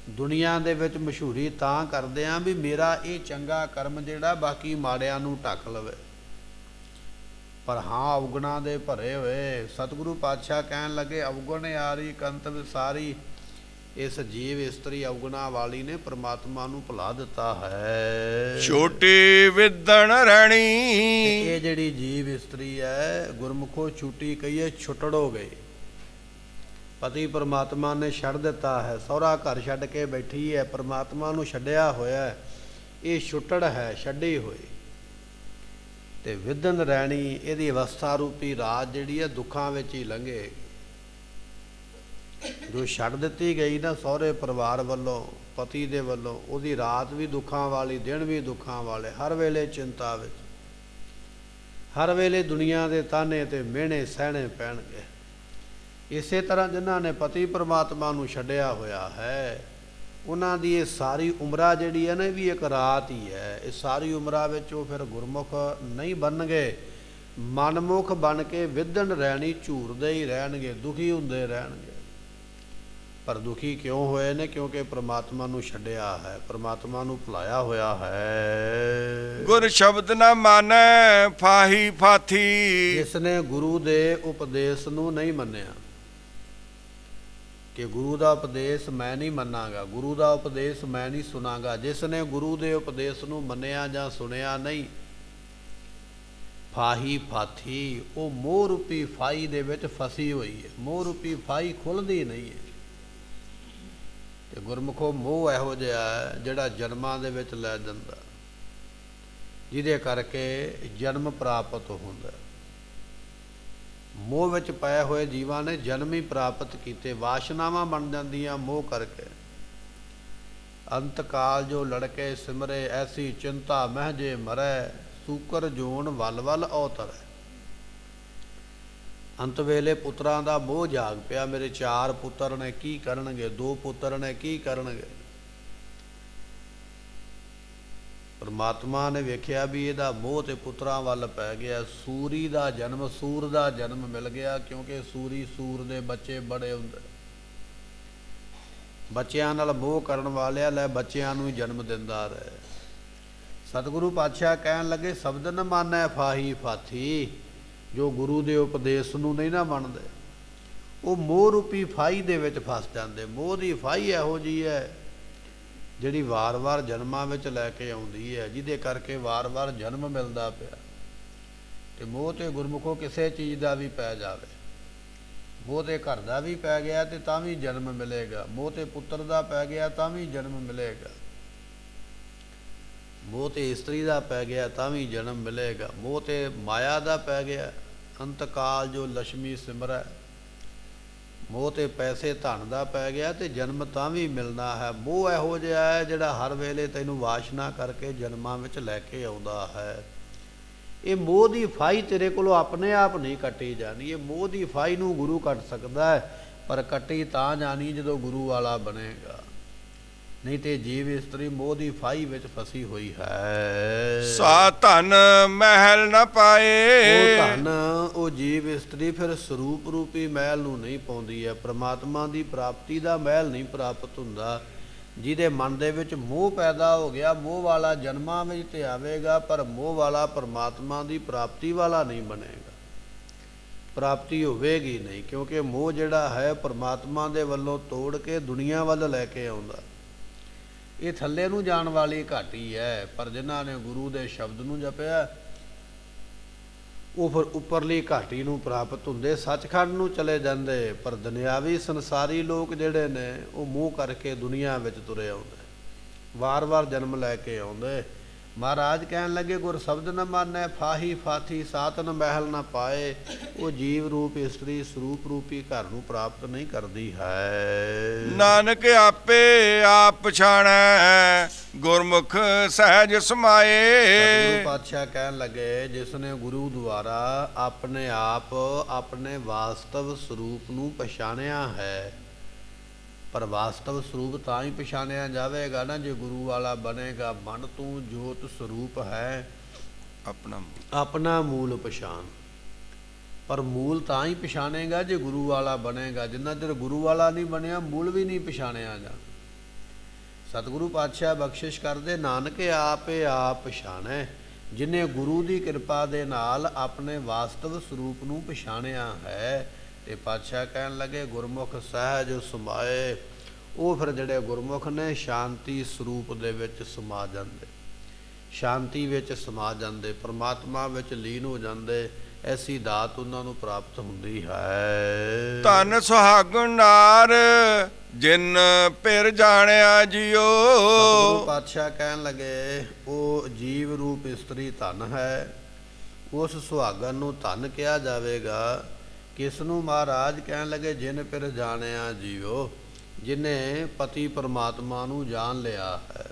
ਦੁਨੀਆ ਦੇ ਵਿੱਚ ਮਸ਼ਹੂਰੀ ਤਾਂ ਕਰਦੇ ਹਾਂ ਵੀ ਮੇਰਾ ਇਹ ਚੰਗਾ ਕਰਮ ਜਿਹੜਾ ਬਾਕੀ ਮਾੜਿਆਂ ਨੂੰ ਢੱਕ ਲਵੇ। ਪਰ ਹਾਂ ਅਵਗੁਣਾਂ ਦੇ ਭਰੇ ਹੋਏ। ਸਤਿਗੁਰੂ ਪਾਤਸ਼ਾਹ ਕਹਿਣ ਲੱਗੇ ਅਵਗੁਣ ਯਾਰੀ ਕੰਤ ਵਿਸਾਰੀ, ਇਸ ਜੀਵ ਇਸਤਰੀ ਔਗਣਾ ਵਾਲੀ ਨੇ ਪ੍ਰਮਾਤਮਾ ਨੂੰ ਭੁਲਾ ਦਿੱਤਾ ਹੈ। ਛੋਟੀ ਵਿਦਣ ਰਹਿਣੀ। ਇਹ ਜਿਹੜੀ ਜੀਵ ਇਸਤਰੀ ਹੈ ਗੁਰਮੁਖੋ ਛੁੱਟੀ ਕਹੀਏ ਛੁੱਟੜੋ ਗਏ। ਪਤੀ ਪ੍ਰਮਾਤਮਾ ਨੇ ਛੱਡ ਦਿੱਤਾ ਹੈ, ਸਹੁਰਾ ਘਰ ਛੱਡ ਕੇ ਬੈਠੀ ਹੈ, ਪ੍ਰਮਾਤਮਾ ਨੂੰ ਛੱਡਿਆ ਹੋਇਆ, ਇਹ ਛੁੱਟੜ ਹੈ, ਛੱਡੀ ਹੋਈ। ਤੇ ਵਿਦਨ ਰਹਿਣੀ, ਇਹਦੀ ਅਵਸਥਾ ਰੂਪੀ ਰਾਤ ਜਿਹੜੀ ਹੈ ਦੁੱਖਾਂ ਵਿੱਚ ਹੀ ਲੰਘੇ। ਜੋ ਛੱਡ ਦਿੱਤੀ ਗਈ ਨਾ ਸਹੁਰੇ ਪਰਿਵਾਰ ਵੱਲੋਂ, ਪਤੀ ਦੇ ਵੱਲੋਂ, ਉਹਦੀ ਰਾਤ ਵੀ ਦੁੱਖਾਂ ਵਾਲੀ, ਦਿਨ ਵੀ ਦੁੱਖਾਂ ਵਾਲੇ, ਹਰ ਵੇਲੇ ਚਿੰਤਾ ਵਿੱਚ, ਹਰ ਵੇਲੇ ਦੁਨੀਆ ਦੇ ਤਾਨੇ ਤੇ ਮਿਹਣੇ ਸਹਿਣੇ ਪੈਣਗੇ। ਇਸੇ ਤਰ੍ਹਾਂ ਜਿਨ੍ਹਾਂ ਨੇ ਪਤੀ ਪ੍ਰਮਾਤਮਾ ਨੂੰ ਛੱਡਿਆ ਹੋਇਆ ਹੈ ਉਹਨਾਂ ਦੀ ਇਹ ਸਾਰੀ ਉਮਰਾਂ ਜਿਹੜੀ ਹੈ ਨਾ, ਇਹ ਵੀ ਇੱਕ ਰਾਤ ਹੀ ਹੈ। ਇਹ ਸਾਰੀ ਉਮਰਾਂ ਵਿੱਚ ਉਹ ਫਿਰ ਗੁਰਮੁਖ ਨਹੀਂ ਬਣਨਗੇ, ਮਨਮੁਖ ਬਣ ਕੇ ਵਿਦਨ ਰਹਿਣੀ, ਝੂਰਦੇ ਹੀ ਰਹਿਣਗੇ, ਦੁਖੀ ਹੁੰਦੇ ਰਹਿਣਗੇ। ਪਰ ਦੁਖੀ ਕਿਉਂ ਹੋਏ ਨੇ? ਕਿਉਂਕਿ ਪ੍ਰਮਾਤਮਾ ਨੂੰ ਛੱਡਿਆ ਹੈ, ਪ੍ਰਮਾਤਮਾ ਨੂੰ ਭੁਲਾਇਆ ਹੋਇਆ ਹੈ। ਗੁਰ ਸ਼ਬਦ ਨਾ ਮਾਨੈ ਫਾਹੀ ਫਾਥੀ। ਜਿਸ ਨੇ ਗੁਰੂ ਦੇ ਉਪਦੇਸ਼ ਨੂੰ ਨਹੀਂ ਮੰਨਿਆ, ਕਿ ਗੁਰੂ ਦਾ ਉਪਦੇਸ਼ ਮੈਂ ਨਹੀਂ ਮੰਨਾਂਗਾ, ਗੁਰੂ ਦਾ ਉਪਦੇਸ਼ ਮੈਂ ਨਹੀਂ ਸੁਣਾਂਗਾ, ਜਿਸ ਨੇ ਗੁਰੂ ਦੇ ਉਪਦੇਸ਼ ਨੂੰ ਮੰਨਿਆ ਜਾਂ ਸੁਣਿਆ ਨਹੀਂ, ਫਾਹੀ ਫਾਥੀ, ਉਹ ਮੋਹ ਰੂਪੀ ਫਾਈ ਦੇ ਵਿੱਚ ਫਸੀ ਹੋਈ ਹੈ। ਮੋਹ ਰੂਪੀ ਫਾਈ ਖੁੱਲ੍ਹਦੀ ਨਹੀਂ ਹੈ। ਤੇ ਗੁਰਮੁਖੋ ਮੋਹ ਇਹੋ ਜਿਹਾ ਹੈ ਜਿਹੜਾ ਜਨਮਾਂ ਦੇ ਵਿੱਚ ਲੈ ਜਾਂਦਾ, ਜਿਹਦੇ ਕਰਕੇ ਜਨਮ ਪ੍ਰਾਪਤ ਹੁੰਦਾ। ਮੋਹ ਵਿੱਚ ਪਏ ਹੋਏ ਜੀਵਾਂ ਨੇ ਜਨਮ ਹੀ ਪ੍ਰਾਪਤ ਕੀਤੇ, ਵਾਸ਼ਨਾਵਾਂ ਬਣ ਜਾਂਦੀਆਂ ਮੋਹ ਕਰਕੇ। ਅੰਤ ਕਾਲ ਜੋ ਲੜਕੇ ਸਿਮਰੇ, ਐਸੀ ਚਿੰਤਾ ਮਹਿ ਜੇ ਮਰੈ, ਸੂਕਰ ਜੋਨ ਵੱਲ ਵੱਲ ਔਤਰੈ। ਅੰਤ ਵੇਲੇ ਪੁੱਤਰਾਂ ਦਾ ਮੋਹ ਜਾਗ ਪਿਆ, ਮੇਰੇ 4 ਪੁੱਤਰ ਨੇ ਕੀ ਕਰਨਗੇ, 2 ਪੁੱਤਰ ਨੇ ਕੀ ਕਰਨਗੇ। ਪਰਮਾਤਮਾ ਨੇ ਵੇਖਿਆ ਵੀ ਇਹਦਾ ਮੋਹ ਤੇ ਪੁੱਤਰਾਂ ਵੱਲ ਪੈ ਗਿਆ। ਸੂਰੀ ਦਾ ਜਨਮ, ਸੂਰ ਦਾ ਜਨਮ ਮਿਲ ਗਿਆ, ਕਿਉਂਕਿ ਸੂਰੀ ਸੂਰ ਦੇ ਬੱਚੇ ਬੜੇ ਹੁੰਦੇ। ਬੱਚਿਆਂ ਨਾਲ ਮੋਹ ਕਰਨ ਵਾਲਿਆ ਲੈ ਬੱਚਿਆਂ ਨੂੰ ਹੀ ਜਨਮ ਦਿੰਦਾ ਰਹੇ। ਸਤਿਗੁਰੂ ਪਾਤਸ਼ਾਹ ਕਹਿਣ ਲੱਗੇ ਸ਼ਬਦ ਨ ਮਾਨੈ ਫਾਹੀ ਫਾਥੀ। ਜੋ ਗੁਰੂ ਦੇ ਉਪਦੇਸ਼ ਨੂੰ ਨਹੀਂ ਨਾ ਮੰਨਦੇ ਉਹ ਮੋਹ ਰੂਪੀ ਫਾਈ ਦੇ ਵਿੱਚ ਫਸ ਜਾਂਦੇ। ਮੋਹ ਦੀ ਫਾਈ ਇਹੋ ਜਿਹੀ ਹੈ ਜਿਹੜੀ ਵਾਰ-ਵਾਰ ਜਨਮਾਂ ਵਿੱਚ ਲੈ ਕੇ ਆਉਂਦੀ ਹੈ, ਜਿਹਦੇ ਕਰਕੇ ਵਾਰ-ਵਾਰ ਜਨਮ ਮਿਲਦਾ ਪਿਆ। ਤੇ ਮੋਹ ਤੇ ਗੁਰਮੁਖੋ ਕਿਸੇ ਚੀਜ਼ ਦਾ ਵੀ ਪੈ ਜਾਵੇ, ਮੋਹ ਤੇ ਘਰ ਦਾ ਵੀ ਪੈ ਗਿਆ ਤੇ ਤਾਂ ਵੀ ਜਨਮ ਮਿਲੇਗਾ, ਮੋਹ ਤੇ ਪੁੱਤਰ ਦਾ ਪੈ ਗਿਆ ਤਾਂ ਵੀ ਜਨਮ ਮਿਲੇਗਾ, ਮੋਹ ਤੇ ਇਸਤਰੀ ਦਾ ਪੈ ਗਿਆ ਤਾਂ ਵੀ ਜਨਮ ਮਿਲੇਗਾ, ਮੋਹ ਤੇ ਮਾਇਆ ਦਾ ਪੈ ਗਿਆ, ਅੰਤ ਕਾਲ ਜੋ ਲక్ష్ਮੀ ਸਿਮਰੈ। ਮੋਹ ਤੇ ਪੈਸੇ ਧਨ ਦਾ ਪੈ ਗਿਆ ਤੇ ਜਨਮ ਤਾਂ ਵੀ ਮਿਲਣਾ ਹੈ। ਮੋਹ ਇਹੋ ਜਿਹਾ ਹੈ ਜਿਹੜਾ ਹਰ ਵੇਲੇ ਤੈਨੂੰ ਵਾਸ਼ਨਾ ਕਰਕੇ ਜਨਮਾਂ ਵਿੱਚ ਲੈ ਕੇ ਆਉਂਦਾ ਹੈ। ਇਹ ਮੋਹ ਦੀ ਫਾਈ ਤੇਰੇ ਕੋਲੋਂ ਆਪਣੇ ਆਪ ਨਹੀਂ ਕੱਟੀ ਜਾਣੀ। ਇਹ ਮੋਹ ਦੀ ਫਾਈ ਨੂੰ ਗੁਰੂ ਕੱਟ ਸਕਦਾ ਹੈ, ਪਰ ਕੱਟੀ ਤਾਂ ਜਾਣੀ ਜਦੋਂ ਗੁਰੂ ਵਾਲਾ ਬਣੇਗਾ, ਨਹੀਂ ਤੇ ਜੀਵ ਇਸਤਰੀ ਮੋਹ ਦੀ ਫਾਈ ਵਿੱਚ ਫਸੀ ਹੋਈ ਹੈ। ਸਾ ਧਨ ਮਹਿਲ ਨਾ ਪਾਏ। ਉਹ ਧਨ, ਉਹ ਜੀਵ ਇਸਤਰੀ ਫਿਰ ਸਰੂਪ ਰੂਪੀ ਮਹਿਲ ਨੂੰ ਨਹੀਂ ਪਾਉਂਦੀ ਹੈ। ਪ੍ਰਮਾਤਮਾ ਦੀ ਪ੍ਰਾਪਤੀ ਦਾ ਮਹਿਲ ਨਹੀਂ ਪ੍ਰਾਪਤ ਹੁੰਦਾ। ਜਿਹਦੇ ਮਨ ਦੇ ਵਿੱਚ ਮੋਹ ਪੈਦਾ ਹੋ ਗਿਆ, ਮੋਹ ਵਾਲਾ ਜਨਮਾਂ ਵਿੱਚ ਤੇ ਆਵੇਗਾ, ਪਰ ਮੋਹ ਵਾਲਾ ਪ੍ਰਮਾਤਮਾ ਦੀ ਪ੍ਰਾਪਤੀ ਵਾਲਾ ਨਹੀਂ ਬਣੇਗਾ, ਪ੍ਰਾਪਤੀ ਹੋਵੇਗੀ ਨਹੀਂ। ਕਿਉਂਕਿ ਮੋਹ ਜਿਹੜਾ ਹੈ ਪ੍ਰਮਾਤਮਾ ਦੇ ਵੱਲੋਂ ਤੋੜ ਕੇ ਦੁਨੀਆ ਵੱਲ ਲੈ ਕੇ ਆਉਂਦਾ। ਇਹ ਥੱਲੇ ਨੂੰ ਜਾਣ ਵਾਲੀ ਘਾਟੀ ਹੈ, ਪਰ ਜਿਨ੍ਹਾਂ ਨੇ ਗੁਰੂ ਦੇ ਸ਼ਬਦ ਨੂੰ ਜਪਿਆ ਉਹ ਫਿਰ ਉੱਪਰਲੀ ਘਾਟੀ ਨੂੰ ਪ੍ਰਾਪਤ ਹੁੰਦੇ, ਸੱਚਖੰਡ ਨੂੰ ਚਲੇ ਜਾਂਦੇ। ਪਰ ਦੁਨਿਆਵੀ ਸੰਸਾਰੀ ਲੋਕ ਜਿਹੜੇ ਨੇ ਉਹ ਮੋਹ ਕਰਕੇ ਦੁਨੀਆ ਵਿੱਚ ਤੁਰੇ ਆਉਂਦੇ, ਵਾਰ-ਵਾਰ ਜਨਮ ਲੈ ਕੇ ਆਉਂਦੇ। ਮਹਾਰਾਜ ਕਹਿਣ ਲੱਗੇ ਗੁਰ ਸ਼ਬਦ ਨ ਮਾਨੈ ਫਾਹੀ ਫਾਥੀ, ਸਾਤਨ ਮਹਿਲ ਨਾ ਪਾਏ। ਉਹ ਜੀਵ ਰੂਪ ਇਸਤਰੀ ਸਰੂਪ ਰੂਪੀ ਘਰ ਨੂੰ ਪ੍ਰਾਪਤ ਨਹੀਂ ਕਰਦੀ ਹੈ। ਨਾਨਕ ਆਪੇ ਆਪ ਪਛਾਣੈ, ਗੁਰਮੁਖ ਸਹਿਜ ਸਮਾਏ। ਸਤਿਗੁਰੂ ਪਾਤਸ਼ਾਹ ਕਹਿਣ ਲੱਗੇ ਜਿਸ ਨੇ ਗੁਰੂ ਦੁਆਰਾ ਆਪਣੇ ਆਪ ਆਪਣੇ ਵਾਸਤਵ ਸਰੂਪ ਨੂੰ ਪਛਾਣਿਆ ਹੈ, ਪਰ ਵਾਸਤਵ ਸਰੂਪ ਤਾਂ ਹੀ ਪਛਾਣਿਆ ਜਾਵੇਗਾ ਨਾ ਜੇ ਗੁਰੂ ਵਾਲਾ ਬਣੇਗਾ। ਮਨ ਤੂੰ ਜੋਤ ਸਰੂਪ ਹੈ, ਆਪਣਾ ਮੂਲ ਪਛਾਣ। ਪਰ ਮੂਲ ਤਾਂ ਹੀ ਪਛਾਣੇਗਾ ਜੇ ਗੁਰੂ ਵਾਲਾ ਬਣੇਗਾ। ਜਿੰਨਾ ਚਿਰ ਗੁਰੂ ਵਾਲਾ ਨਹੀਂ ਬਣਿਆ ਮੂਲ ਵੀ ਨਹੀਂ ਪਛਾਣਿਆ ਜਾ। ਸਤਿਗੁਰੂ ਪਾਤਸ਼ਾਹ ਬਖਸ਼ਿਸ਼ ਕਰਦੇ ਨਾਨਕ ਆਪੇ ਆਪ ਪਛਾਣੈ, ਜਿਹਨੇ ਗੁਰੂ ਦੀ ਕਿਰਪਾ ਦੇ ਨਾਲ ਆਪਣੇ ਵਾਸਤਵ ਸਰੂਪ ਨੂੰ ਪਛਾਣਿਆ ਹੈ। ਤੇ ਪਾਤਸ਼ਾਹ ਕਹਿਣ ਲੱਗੇ ਗੁਰਮੁਖ ਸਹਿਜ ਸਮਾਏ। ਉਹ ਫਿਰ ਜਿਹੜੇ ਗੁਰਮੁਖ ਨੇ ਸ਼ਾਂਤੀ ਸਰੂਪ ਦੇ ਵਿੱਚ ਸਮਾ ਜਾਂਦੇ, ਸ਼ਾਂਤੀ ਵਿੱਚ ਸਮਾ ਜਾਂਦੇ, ਪਰਮਾਤਮਾ ਵਿੱਚ ਲੀਨ ਹੋ ਜਾਂਦੇ। ਐਸੀ ਦਾਤ ਉਹਨਾਂ ਨੂੰ ਪ੍ਰਾਪਤ ਹੁੰਦੀ ਹੈ। ਧਨ ਸੁਹਾਗਣ ਨਾਰ ਜਿਨ ਪਿਰ ਜਾਣਿਆ ਜਿਉ। ਸਤਿਗੁਰੂ ਪਾਤਸ਼ਾਹ ਕਹਿਣ ਲੱਗੇ ਉਹ ਜੀਵ ਰੂਪ ਇਸਤਰੀ ਧਨ ਹੈ। ਉਸ ਸੁਹਾਗਣ ਨੂੰ ਧਨ ਕਿਹਾ ਜਾਵੇਗਾ। ਕਿਸ ਨੂੰ ਮਹਾਰਾਜ? ਕਹਿਣ ਲੱਗੇ ਜਿਨ ਪਿਰ ਜਾਣਿਆ ਜੀਓ, ਜਿਨੇ ਪਤੀ ਪਰਮਾਤਮਾ ਨੂੰ ਜਾਣ ਲਿਆ ਹੈ।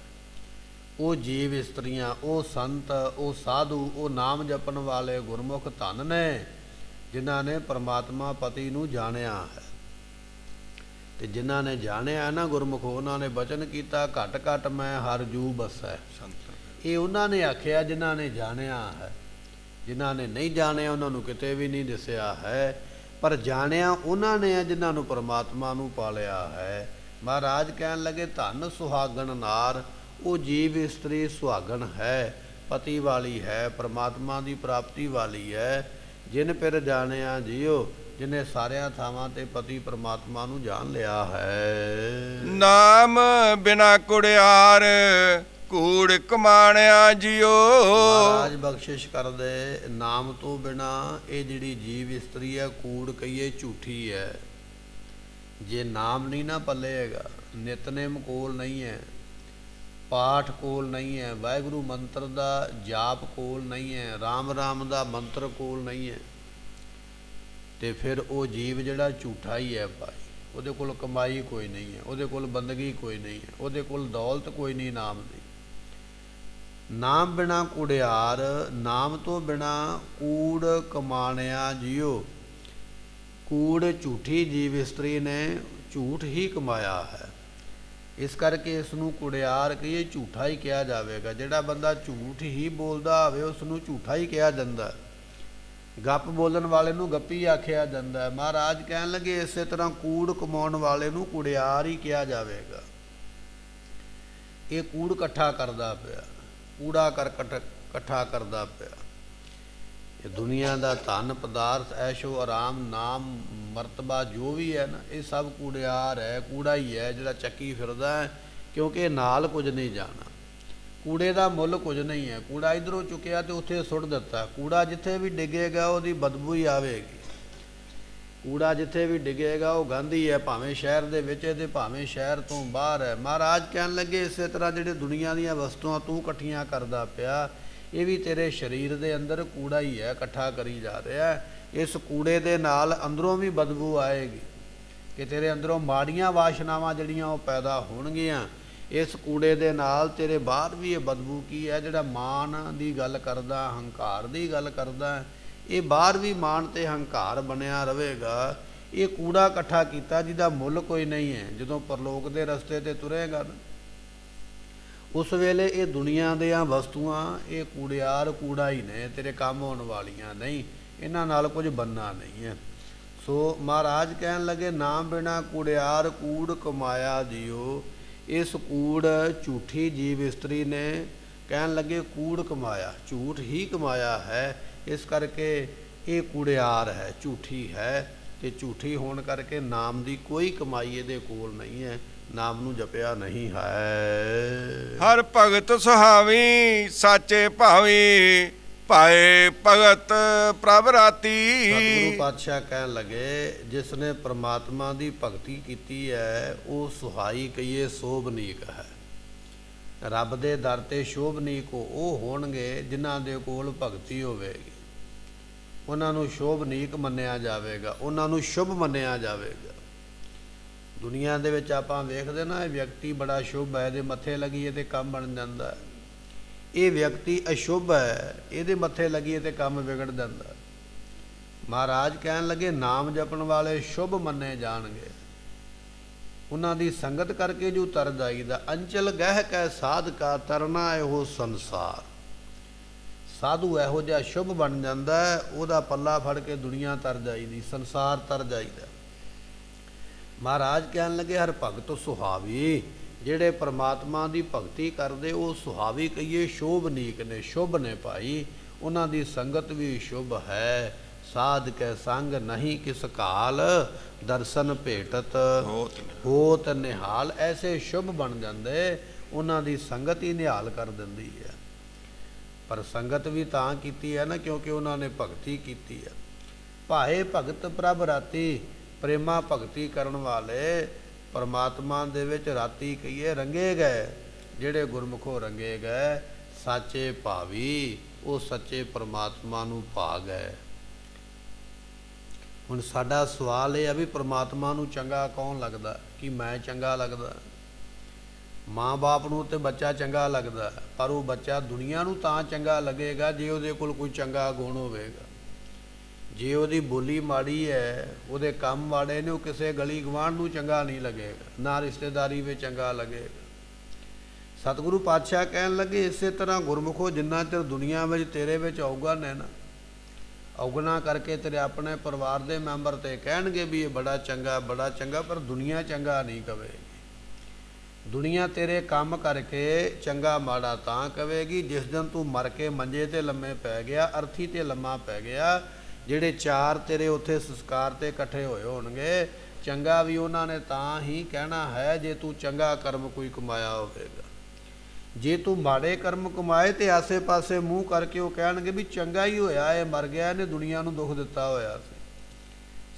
ਉਹ ਜੀਵ ਇਸਤਰੀਆਂ, ਉਹ ਸੰਤ, ਉਹ ਸਾਧੂ, ਉਹ ਨਾਮ ਜਪਣ ਵਾਲੇ ਗੁਰਮੁਖ ਧਨ ਨੇ ਜਿਨ੍ਹਾਂ ਨੇ ਪਰਮਾਤਮਾ ਪਤੀ ਨੂੰ ਜਾਣਿਆ ਹੈ। ਤੇ ਜਿਨ੍ਹਾਂ ਨੇ ਜਾਣਿਆ ਨਾ ਗੁਰਮੁਖ, ਉਹਨਾਂ ਨੇ ਬਚਨ ਕੀਤਾ ਘਟ ਘਟ ਮੈਂ ਹਰ ਜੂ ਬਸੈ। ਇਹ ਉਹਨਾਂ ਨੇ ਆਖਿਆ ਜਿਨ੍ਹਾਂ ਨੇ ਜਾਣਿਆ ਹੈ। ਜਿਨ੍ਹਾਂ ਨੇ ਨਹੀਂ ਜਾਣਿਆ ਉਹਨਾਂ ਨੂੰ ਕਿਤੇ ਵੀ ਨਹੀਂ ਦਿਸਿਆ ਹੈ, ਪਰ ਜਾਣਿਆ ਉਹਨਾਂ ਨੇ ਹੈ ਜਿਨ੍ਹਾਂ ਨੂੰ ਪਰਮਾਤਮਾ ਨੂੰ ਪਾਲਿਆ ਹੈ। ਮਹਾਰਾਜ ਕਹਿਣ ਲੱਗੇ ਧਨ ਸੁਹਾਗਣ ਨਾਰ, ਉਹ ਜੀਵ ਇਸਤਰੀ ਸੁਹਾਗਣ ਹੈ, ਪਤੀ ਵਾਲੀ ਹੈ, ਪਰਮਾਤਮਾ ਦੀ ਪ੍ਰਾਪਤੀ ਵਾਲੀ ਹੈ। ਜਿਨ ਪਿਰ ਜਾਣਿਆ ਜੀਓ, ਜਿਨੇ ਸਾਰਿਆਂ ਥਾਵਾਂ ਤੇ ਪਤੀ ਪਰਮਾਤਮਾ ਨੂੰ ਜਾਣ ਲਿਆ ਹੈ। ਨਾਮ ਬਿਨਾ ਕੁੜਿਆਰ ਕੂੜ ਕਮਾਣਿਆ ਜਿਉ। ਮਹਾਰਾਜ ਬਖਸ਼ਿਸ਼ ਕਰਦੇ, ਨਾਮ ਤੋਂ ਬਿਨਾ ਇਹ ਜਿਹੜੀ ਜੀਵ ਇਸਤਰੀ ਹੈ ਕੂੜ ਕਹੀਏ ਝੂਠੀ ਹੈ। ਜੇ ਨਾਮ ਨਹੀਂ ਨਾ ਪੱਲੇ ਹੈਗਾ, ਨਿਤਨੇਮ ਕੋਲ ਨਹੀਂ ਹੈ, ਪਾਠ ਕੋਲ ਨਹੀਂ ਹੈ, ਵਾਹਿਗੁਰੂ ਮੰਤਰ ਦਾ ਜਾਪ ਕੋਲ ਨਹੀਂ ਹੈ, ਰਾਮ ਰਾਮ ਦਾ ਮੰਤਰ ਕੋਲ ਨਹੀਂ ਹੈ, ਤੇ ਫਿਰ ਉਹ ਜੀਵ ਜਿਹੜਾ ਝੂਠਾ ਹੀ ਹੈ ਭਾਈ। ਉਹਦੇ ਕੋਲ ਕਮਾਈ ਕੋਈ ਨਹੀਂ ਹੈ, ਉਹਦੇ ਕੋਲ ਬੰਦਗੀ ਕੋਈ ਨਹੀਂ ਹੈ, ਉਹਦੇ ਕੋਲ ਦੌਲਤ ਕੋਈ ਨਹੀਂ ਨਾਮ ਦੀ। ਨਾਮ ਬਿਨਾ ਕੁੜਿਆਰ, ਨਾਮ ਤੋਂ ਬਿਨਾ ਕੂੜ ਕਮਾਣਿਆ ਜਿਉ। ਕੂੜ ਝੂਠੀ ਜੀਵ ਇਸਤਰੀ ਨੇ ਝੂਠ ਹੀ ਕਮਾਇਆ ਹੈ। ਇਸ ਕਰਕੇ ਇਸ ਨੂੰ ਕੁੜਿਆਰ ਕਹੀਏ, ਝੂਠਾ ਹੀ ਕਿਹਾ ਜਾਵੇਗਾ। ਜਿਹੜਾ ਬੰਦਾ ਝੂਠ ਹੀ ਬੋਲਦਾ ਹੋਵੇ ਉਸ ਨੂੰ ਝੂਠਾ ਹੀ ਕਿਹਾ ਜਾਂਦਾ। ਗੱਪ ਬੋਲਣ ਵਾਲੇ ਨੂੰ ਗੱਪੀ ਆਖਿਆ ਜਾਂਦਾ। ਮਹਾਰਾਜ ਕਹਿਣ ਲੱਗੇ ਇਸੇ ਤਰ੍ਹਾਂ ਕੂੜ ਕਮਾਉਣ ਵਾਲੇ ਨੂੰ ਕੁੜਿਆਰ ਹੀ ਕਿਹਾ ਜਾਵੇਗਾ। ਇਹ ਕੂੜ ਇਕੱਠਾ ਕਰਦਾ ਪਿਆ, ਕੂੜਾ ਇਕੱਠਾ ਕਰਦਾ ਪਿਆ। ਇਹ ਦੁਨੀਆ ਦਾ ਧਨ ਪਦਾਰਥ, ਐਸ਼ੋ ਆਰਾਮ, ਨਾਮ ਮਰਤਬਾ ਜੋ ਵੀ ਹੈ ਨਾ, ਇਹ ਸਭ ਕੂੜਿਆਰ ਹੈ, ਕੂੜਾ ਹੀ ਹੈ ਜਿਹੜਾ ਚੱਕੀ ਫਿਰਦਾ ਹੈ। ਕਿਉਂਕਿ ਨਾਲ ਕੁਝ ਨਹੀਂ ਜਾਣਾ, ਕੂੜੇ ਦਾ ਮੁੱਲ ਕੁਝ ਨਹੀਂ ਹੈ। ਕੂੜਾ ਇੱਧਰੋਂ ਚੁੱਕਿਆ ਤੇ ਉੱਥੇ ਸੁੱਟ ਦਿੱਤਾ। ਕੂੜਾ ਜਿੱਥੇ ਵੀ ਡਿੱਗੇਗਾ ਉਹਦੀ ਬਦਬੂ ਹੀ ਆਵੇਗੀ। ਕੂੜਾ ਜਿੱਥੇ ਵੀ ਡਿੱਗੇਗਾ ਉਹ ਗੰਧ ਹੀ ਹੈ, ਭਾਵੇਂ ਸ਼ਹਿਰ ਦੇ ਵਿੱਚ ਹੈ ਤੇ ਭਾਵੇਂ ਸ਼ਹਿਰ ਤੋਂ ਬਾਹਰ ਹੈ। ਮਹਾਰਾਜ ਕਹਿਣ ਲੱਗੇ ਇਸੇ ਤਰ੍ਹਾਂ ਜਿਹੜੇ ਦੁਨੀਆ ਦੀਆਂ ਵਸਤੂਆਂ ਤੂੰ ਇਕੱਠੀਆਂ ਕਰਦਾ ਪਿਆ, ਇਹ ਵੀ ਤੇਰੇ ਸਰੀਰ ਦੇ ਅੰਦਰ ਕੂੜਾ ਹੀ ਹੈ, ਇਕੱਠਾ ਕਰੀ ਜਾ ਰਿਹਾ। ਇਸ ਕੂੜੇ ਦੇ ਨਾਲ ਅੰਦਰੋਂ ਵੀ ਬਦਬੂ ਆਏਗੀ ਕਿ ਤੇਰੇ ਅੰਦਰੋਂ ਮਾੜੀਆਂ ਵਾਸ਼ਨਾਵਾਂ ਜਿਹੜੀਆਂ ਉਹ ਪੈਦਾ ਹੋਣਗੀਆਂ। ਇਸ ਕੂੜੇ ਦੇ ਨਾਲ ਤੇਰੇ ਬਾਹਰ ਵੀ ਇਹ ਬਦਬੂ ਕੀ ਹੈ, ਜਿਹੜਾ ਮਾਣ ਦੀ ਗੱਲ ਕਰਦਾ, ਹੰਕਾਰ ਦੀ ਗੱਲ ਕਰਦਾ, ਇਹ ਬਾਹਰ ਵੀ ਮਾਣ ਤੇ ਹੰਕਾਰ ਬਣਿਆ ਰਹੇਗਾ। ਇਹ ਕੂੜਾ ਇਕੱਠਾ ਕੀਤਾ ਜਿਹਦਾ ਮੁੱਲ ਕੋਈ ਨਹੀਂ ਹੈ। ਜਦੋਂ ਪਰਲੋਕ ਦੇ ਰਸਤੇ ਤੇ ਤੁਰੇਗਾ ਨਾ, ਉਸ ਵੇਲੇ ਇਹ ਦੁਨੀਆ ਦੀਆਂ ਵਸਤੂਆਂ ਇਹ ਕੂੜਿਆਰ ਕੂੜਾ ਹੀ ਨੇ, ਤੇਰੇ ਕੰਮ ਆਉਣ ਵਾਲੀਆਂ ਨਹੀਂ, ਇਹਨਾਂ ਨਾਲ ਕੁਝ ਬਣਨਾ ਨਹੀਂ ਹੈ। ਸੋ ਮਹਾਰਾਜ ਕਹਿਣ ਲੱਗੇ ਨਾਮ ਬਿਨਾ ਕੂੜਿਆਰ ਕੂੜ ਕਮਾਇਆ ਜਿਉ। ਇਸ ਕੂੜ ਝੂਠੀ ਜੀਵ ਇਸਤਰੀ ਨੇ ਕਹਿਣ ਲੱਗੇ ਕੂੜ ਕਮਾਇਆ, ਝੂਠ ਹੀ ਕਮਾਇਆ ਹੈ। ਇਸ ਕਰਕੇ ਇਹ ਕੂੜਿਆਰ ਹੈ, ਝੂਠੀ ਹੈ, ਤੇ ਝੂਠੀ ਹੋਣ ਕਰਕੇ ਨਾਮ ਦੀ ਕੋਈ ਕਮਾਈ ਇਹਦੇ ਕੋਲ ਨਹੀਂ ਹੈ, ਨਾਮ ਨੂੰ ਜਪਿਆ ਨਹੀਂ ਹੈ। ਹਰ ਭਗਤ ਸੁਹਾਵੀ ਸਾਚੇ ਭਾਵੀ ਪਾਏ ਭਗਤ ਪ੍ਰਭ ਰਾਤੀ। ਸਤਿਗੁਰੂ ਪਾਤਸ਼ਾਹ ਕਹਿਣ ਲੱਗੇ ਜਿਸ ਨੇ ਪ੍ਰਮਾਤਮਾ ਦੀ ਭਗਤੀ ਕੀਤੀ ਹੈ ਉਹ ਸੁਹਾਈ ਕਹੀਏ ਸੋਭਨੀਕ ਹੈ। ਰੱਬ ਦੇ ਦਰ ਤੇ ਸ਼ੋਭਨੀਕ ਉਹ ਹੋਣਗੇ ਜਿਨ੍ਹਾਂ ਦੇ ਕੋਲ ਭਗਤੀ ਹੋਵੇਗੀ। ਉਹਨਾਂ ਨੂੰ ਸ਼ੋਭਨੀਕ ਮੰਨਿਆ ਜਾਵੇਗਾ, ਉਹਨਾਂ ਨੂੰ ਸ਼ੁਭ ਮੰਨਿਆ ਜਾਵੇਗਾ। ਦੁਨੀਆ ਦੇ ਵਿੱਚ ਆਪਾਂ ਵੇਖਦੇ ਨਾ, ਇਹ ਵਿਅਕਤੀ ਬੜਾ ਸ਼ੁਭ ਹੈ, ਇਹਦੇ ਮੱਥੇ ਲੱਗੀਏ ਤੇ ਕੰਮ ਬਣ ਜਾਂਦਾ ਹੈ। ਇਹ ਵਿਅਕਤੀ ਅਸ਼ੁਭ ਹੈ, ਇਹਦੇ ਮੱਥੇ ਲੱਗੀਏ ਤੇ ਕੰਮ ਵਿਗੜ ਜਾਂਦਾ। ਮਹਾਰਾਜ ਕਹਿਣ ਲੱਗੇ ਨਾਮ ਜਪਣ ਵਾਲੇ ਸ਼ੁਭ ਮੰਨੇ ਜਾਣਗੇ। ਉਹਨਾਂ ਦੀ ਸੰਗਤ ਕਰਕੇ ਜੋ ਤਰ ਜਾਈਦਾ। ਅੰਚਲ ਗਹਿ ਕੈ ਸਾਧਕਾ ਤਰਨਾ ਇਹੋ ਸੰਸਾਰ। ਸਾਧੂ ਇਹੋ ਜਿਹਾ ਸ਼ੁਭ ਬਣ ਜਾਂਦਾ, ਉਹਦਾ ਪੱਲਾ ਫੜ ਕੇ ਦੁਨੀਆ ਤਰ ਜਾਈਦੀ, ਸੰਸਾਰ ਤਰ ਜਾਈਦਾ। ਮਹਾਰਾਜ ਕਹਿਣ ਲੱਗੇ ਹਰ ਭਗਤ ਸੁਹਾਵੀ, ਜਿਹੜੇ ਪਰਮਾਤਮਾ ਦੀ ਭਗਤੀ ਕਰਦੇ ਉਹ ਸੁਹਾਵੀ ਕਹੀਏ ਸ਼ੋਭਨੀਕ ਨੇ, ਸ਼ੁਭ ਨੇ ਭਾਈ। ਉਹਨਾਂ ਦੀ ਸੰਗਤ ਵੀ ਸ਼ੁਭ ਹੈ, ਸਾਧ ਕੈ ਸੰਗ ਨਹੀਂ ਕਿਸ ਕਾਲ, ਦਰਸ਼ਨ ਭੇਟਤ ਹੋਤ ਹੋਤ ਨਿਹਾਲ। ਐਸੇ ਸ਼ੁਭ ਬਣ ਜਾਂਦੇ, ਉਹਨਾਂ ਦੀ ਸੰਗਤ ਹੀ ਨਿਹਾਲ ਕਰ ਦਿੰਦੀ ਹੈ। ਪਰ ਸੰਗਤ ਵੀ ਤਾਂ ਕੀਤੀ ਹੈ ਨਾ ਕਿਉਂਕਿ ਉਹਨਾਂ ਨੇ ਭਗਤੀ ਕੀਤੀ ਹੈ। ਭਾਏ ਭਗਤ ਪ੍ਰਭ ਰਾਤੀ, ਪ੍ਰੇਮਾ ਭਗਤੀ ਕਰਨ ਵਾਲੇ ਪਰਮਾਤਮਾ ਦੇ ਵਿੱਚ ਰਾਤੀ ਕਹੀਏ ਰੰਗੇ ਗਏ। ਜਿਹੜੇ ਗੁਰਮੁਖੋਂ ਰੰਗੇ ਗਏ ਸਾਚੇ ਭਾਵੀ, ਉਹ ਸੱਚੇ ਪਰਮਾਤਮਾ ਨੂੰ ਭਾ ਗਏ। ਹੁਣ ਸਾਡਾ ਸਵਾਲ ਇਹ ਆ ਵੀ ਪਰਮਾਤਮਾ ਨੂੰ ਚੰਗਾ ਕੌਣ ਲੱਗਦਾ? ਕਿ ਮੈਂ ਚੰਗਾ ਲੱਗਦਾ? ਮਾਂ ਬਾਪ ਨੂੰ ਤੇ ਬੱਚਾ ਚੰਗਾ ਲੱਗਦਾ, ਪਰ ਉਹ ਬੱਚਾ ਦੁਨੀਆ ਨੂੰ ਤਾਂ ਚੰਗਾ ਲੱਗੇਗਾ ਜੇ ਉਹਦੇ ਕੋਲ ਕੋਈ ਚੰਗਾ ਗੁਣ ਹੋਵੇਗਾ। ਜੇ ਉਹਦੀ ਬੋਲੀ ਮਾੜੀ ਹੈ, ਉਹਦੇ ਕੰਮ ਮਾੜੇ ਨੇ, ਉਹ ਕਿਸੇ ਗਲੀ ਗਵਾਂਢ ਨੂੰ ਚੰਗਾ ਨਹੀਂ ਲੱਗੇਗਾ, ਨਾ ਰਿਸ਼ਤੇਦਾਰੀ ਵਿੱਚ ਚੰਗਾ ਲੱਗੇਗਾ। ਸਤਿਗੁਰੂ ਪਾਤਸ਼ਾਹ ਕਹਿਣ ਲੱਗੇ ਇਸੇ ਤਰ੍ਹਾਂ ਗੁਰਮੁਖੋ ਜਿੰਨਾ ਚਿਰ ਦੁਨੀਆ ਵਿੱਚ ਤੇਰੇ ਵਿੱਚ ਔਗਣ ਹੈ ਨਾ, ਔਗਣਾ ਕਰਕੇ ਤੇਰੇ ਆਪਣੇ ਪਰਿਵਾਰ ਦੇ ਮੈਂਬਰ ਤੇ ਕਹਿਣਗੇ ਵੀ ਇਹ ਬੜਾ ਚੰਗਾ, ਪਰ ਦੁਨੀਆ ਚੰਗਾ ਨਹੀਂ ਕਹੇਗੀ। ਦੁਨੀਆ ਤੇਰੇ ਕੰਮ ਕਰਕੇ ਚੰਗਾ ਮਾੜਾ ਤਾਂ ਕਹੇਗੀ ਜਿਸ ਦਿਨ ਤੂੰ ਮਰ ਕੇ ਮੰਜੇ ਤੇ ਲੰਮੇ ਪੈ ਗਿਆ, ਅਰਥੀ ਤੇ ਲੰਮਾ ਪੈ ਗਿਆ। ਜਿਹੜੇ ਚਾਰ ਤੇਰੇ ਉੱਥੇ ਸੰਸਕਾਰ ਤੇ ਇਕੱਠੇ ਹੋਏ ਹੋਣਗੇ, ਚੰਗਾ ਵੀ ਉਹਨਾਂ ਨੇ ਤਾਂ ਹੀ ਕਹਿਣਾ ਹੈ ਜੇ ਤੂੰ ਚੰਗਾ ਕਰਮ ਕੋਈ ਕਮਾਇਆ ਹੋਵੇਗਾ। ਜੇ ਤੂੰ ਮਾੜੇ ਕਰਮ ਕਮਾਏ ਤੇ ਆਸੇ ਪਾਸੇ ਮੂੰਹ ਕਰਕੇ ਉਹ ਕਹਿਣਗੇ ਵੀ ਚੰਗਾ ਹੀ ਹੋਇਆ, ਇਹ ਮਰ ਗਿਆ, ਇਹਨੇ ਦੁਨੀਆ ਨੂੰ ਦੁੱਖ ਦਿੱਤਾ ਹੋਇਆ ਸੀ।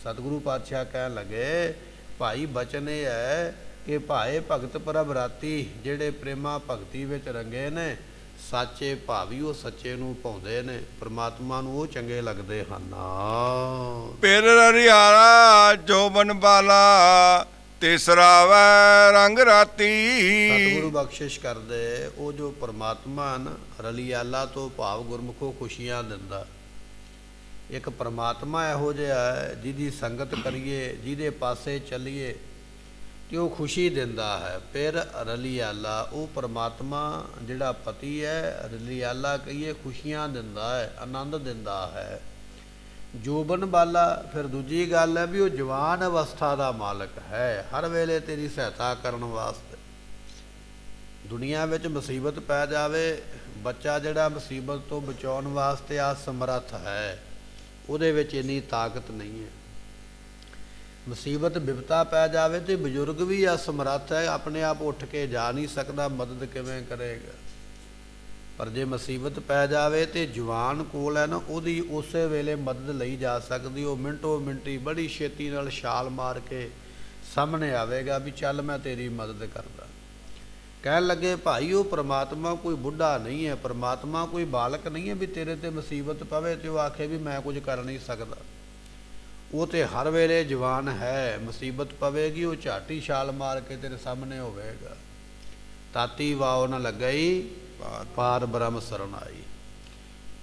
ਸਤਿਗੁਰੂ ਪਾਤਸ਼ਾਹ ਕਹਿਣ ਲੱਗੇ ਭਾਈ ਬਚਨ ਇਹ ਹੈ ਕਿ ਭਾਏ ਭਗਤ ਪ੍ਰਭ ਰਾਤੀ, ਜਿਹੜੇ ਪ੍ਰੇਮਾ ਭਗਤੀ ਵਿੱਚ ਰੰਗੇ ਨੇ, ਸਾਚੇ ਭਾਵੀ, ਉਹ ਸੱਚੇ ਨੂੰ ਭਾਉਂਦੇ ਨੇ, ਪਰਮਾਤਮਾ ਨੂੰ ਉਹ ਚੰਗੇ ਲੱਗਦੇ ਹਨ। ਪਿਰ ਹਰਿਆਰਾ ਜੋਬਨ ਬਾਲਾ, ਤੀਸਰਾ ਵੈ ਰੰਗ ਰਾਤੀ। ਸਤਿਗੁਰੂ ਬਖਸ਼ਿਸ਼ ਕਰਦੇ ਉਹ ਜੋ ਪਰਮਾਤਮਾ ਹਨ, ਰਲੀਆਲਾ ਤੋਂ ਭਾਵ ਗੁਰਮੁਖੋ ਖੁਸ਼ੀਆਂ ਦਿੰਦਾ। ਇੱਕ ਪਰਮਾਤਮਾ ਇਹੋ ਜਿਹਾ ਹੈ ਜਿਹਦੀ ਸੰਗਤ ਕਰੀਏ, ਜਿਹਦੇ ਪਾਸੇ ਚੱਲੀਏ ਤੇ ਉਹ ਖੁਸ਼ੀ ਦਿੰਦਾ ਹੈ। ਫਿਰ ਰਲੀਆਲਾ, ਉਹ ਪਰਮਾਤਮਾ ਜਿਹੜਾ ਪਤੀ ਹੈ, ਰਲੀਆਲਾ ਕਹੀਏ ਖੁਸ਼ੀਆਂ ਦਿੰਦਾ ਹੈ, ਆਨੰਦ ਦਿੰਦਾ ਹੈ। ਜੋਬਨ ਬਾਲਾ, ਫਿਰ ਦੂਜੀ ਗੱਲ ਹੈ ਵੀ ਉਹ ਜਵਾਨ ਅਵਸਥਾ ਦਾ ਮਾਲਕ ਹੈ, ਹਰ ਵੇਲੇ ਤੇਰੀ ਸਹਾਇਤਾ ਕਰਨ ਵਾਸਤੇ। ਦੁਨੀਆ ਵਿੱਚ ਮੁਸੀਬਤ ਪੈ ਜਾਵੇ, ਬੱਚਾ ਜਿਹੜਾ ਮੁਸੀਬਤ ਤੋਂ ਬਚਾਉਣ ਵਾਸਤੇ ਅਸਮਰੱਥ ਹੈ, ਉਹਦੇ ਵਿੱਚ ਇੰਨੀ ਤਾਕਤ ਨਹੀਂ ਹੈ। ਮੁਸੀਬਤ ਬਿਪਤਾ ਪੈ ਜਾਵੇ ਤੇ ਬਜ਼ੁਰਗ ਵੀ ਅਸਮਰੱਥ ਹੈ, ਆਪਣੇ ਆਪ ਉੱਠ ਕੇ ਜਾ ਨਹੀਂ ਸਕਦਾ, ਮਦਦ ਕਿਵੇਂ ਕਰੇਗਾ? ਪਰ ਜੇ ਮੁਸੀਬਤ ਪੈ ਜਾਵੇ ਤੇ ਜਵਾਨ ਕੋਲ ਹੈ ਨਾ, ਉਹਦੀ ਉਸੇ ਵੇਲੇ ਮਦਦ ਲਈ ਜਾ ਸਕਦੀ। ਉਹ ਮਿੰਟੋ ਮਿੰਟੀ ਬੜੀ ਛੇਤੀ ਨਾਲ ਛਾਲ ਮਾਰ ਕੇ ਸਾਹਮਣੇ ਆਵੇਗਾ ਵੀ ਚੱਲ ਮੈਂ ਤੇਰੀ ਮਦਦ ਕਰਦਾ। ਕਹਿਣ ਲੱਗੇ ਭਾਈ ਉਹ ਪਰਮਾਤਮਾ ਕੋਈ ਬੁੱਢਾ ਨਹੀਂ ਹੈ, ਪਰਮਾਤਮਾ ਕੋਈ ਬਾਲਕ ਨਹੀਂ ਹੈ ਵੀ ਤੇਰੇ ਤੇ ਮੁਸੀਬਤ ਪਵੇ ਤੇ ਉਹ ਆਖੇ ਵੀ ਮੈਂ ਕੁਝ ਕਰ ਨਹੀਂ ਸਕਦਾ। ਉਹ ਤੇ ਹਰ ਵੇਲੇ ਜਵਾਨ ਹੈ, ਮੁਸੀਬਤ ਪਵੇਗੀ ਉਹ ਝਾਟੀ ਛਾਲ ਮਾਰ ਕੇ ਤੇਰੇ ਸਾਹਮਣੇ ਹੋਵੇਗਾ। ਤਾਤੀ ਵਾਓ ਨਾ ਲੱਗਈ, ਪਾਰ ਬ੍ਰਹਮ ਸਰਣ ਆਈ।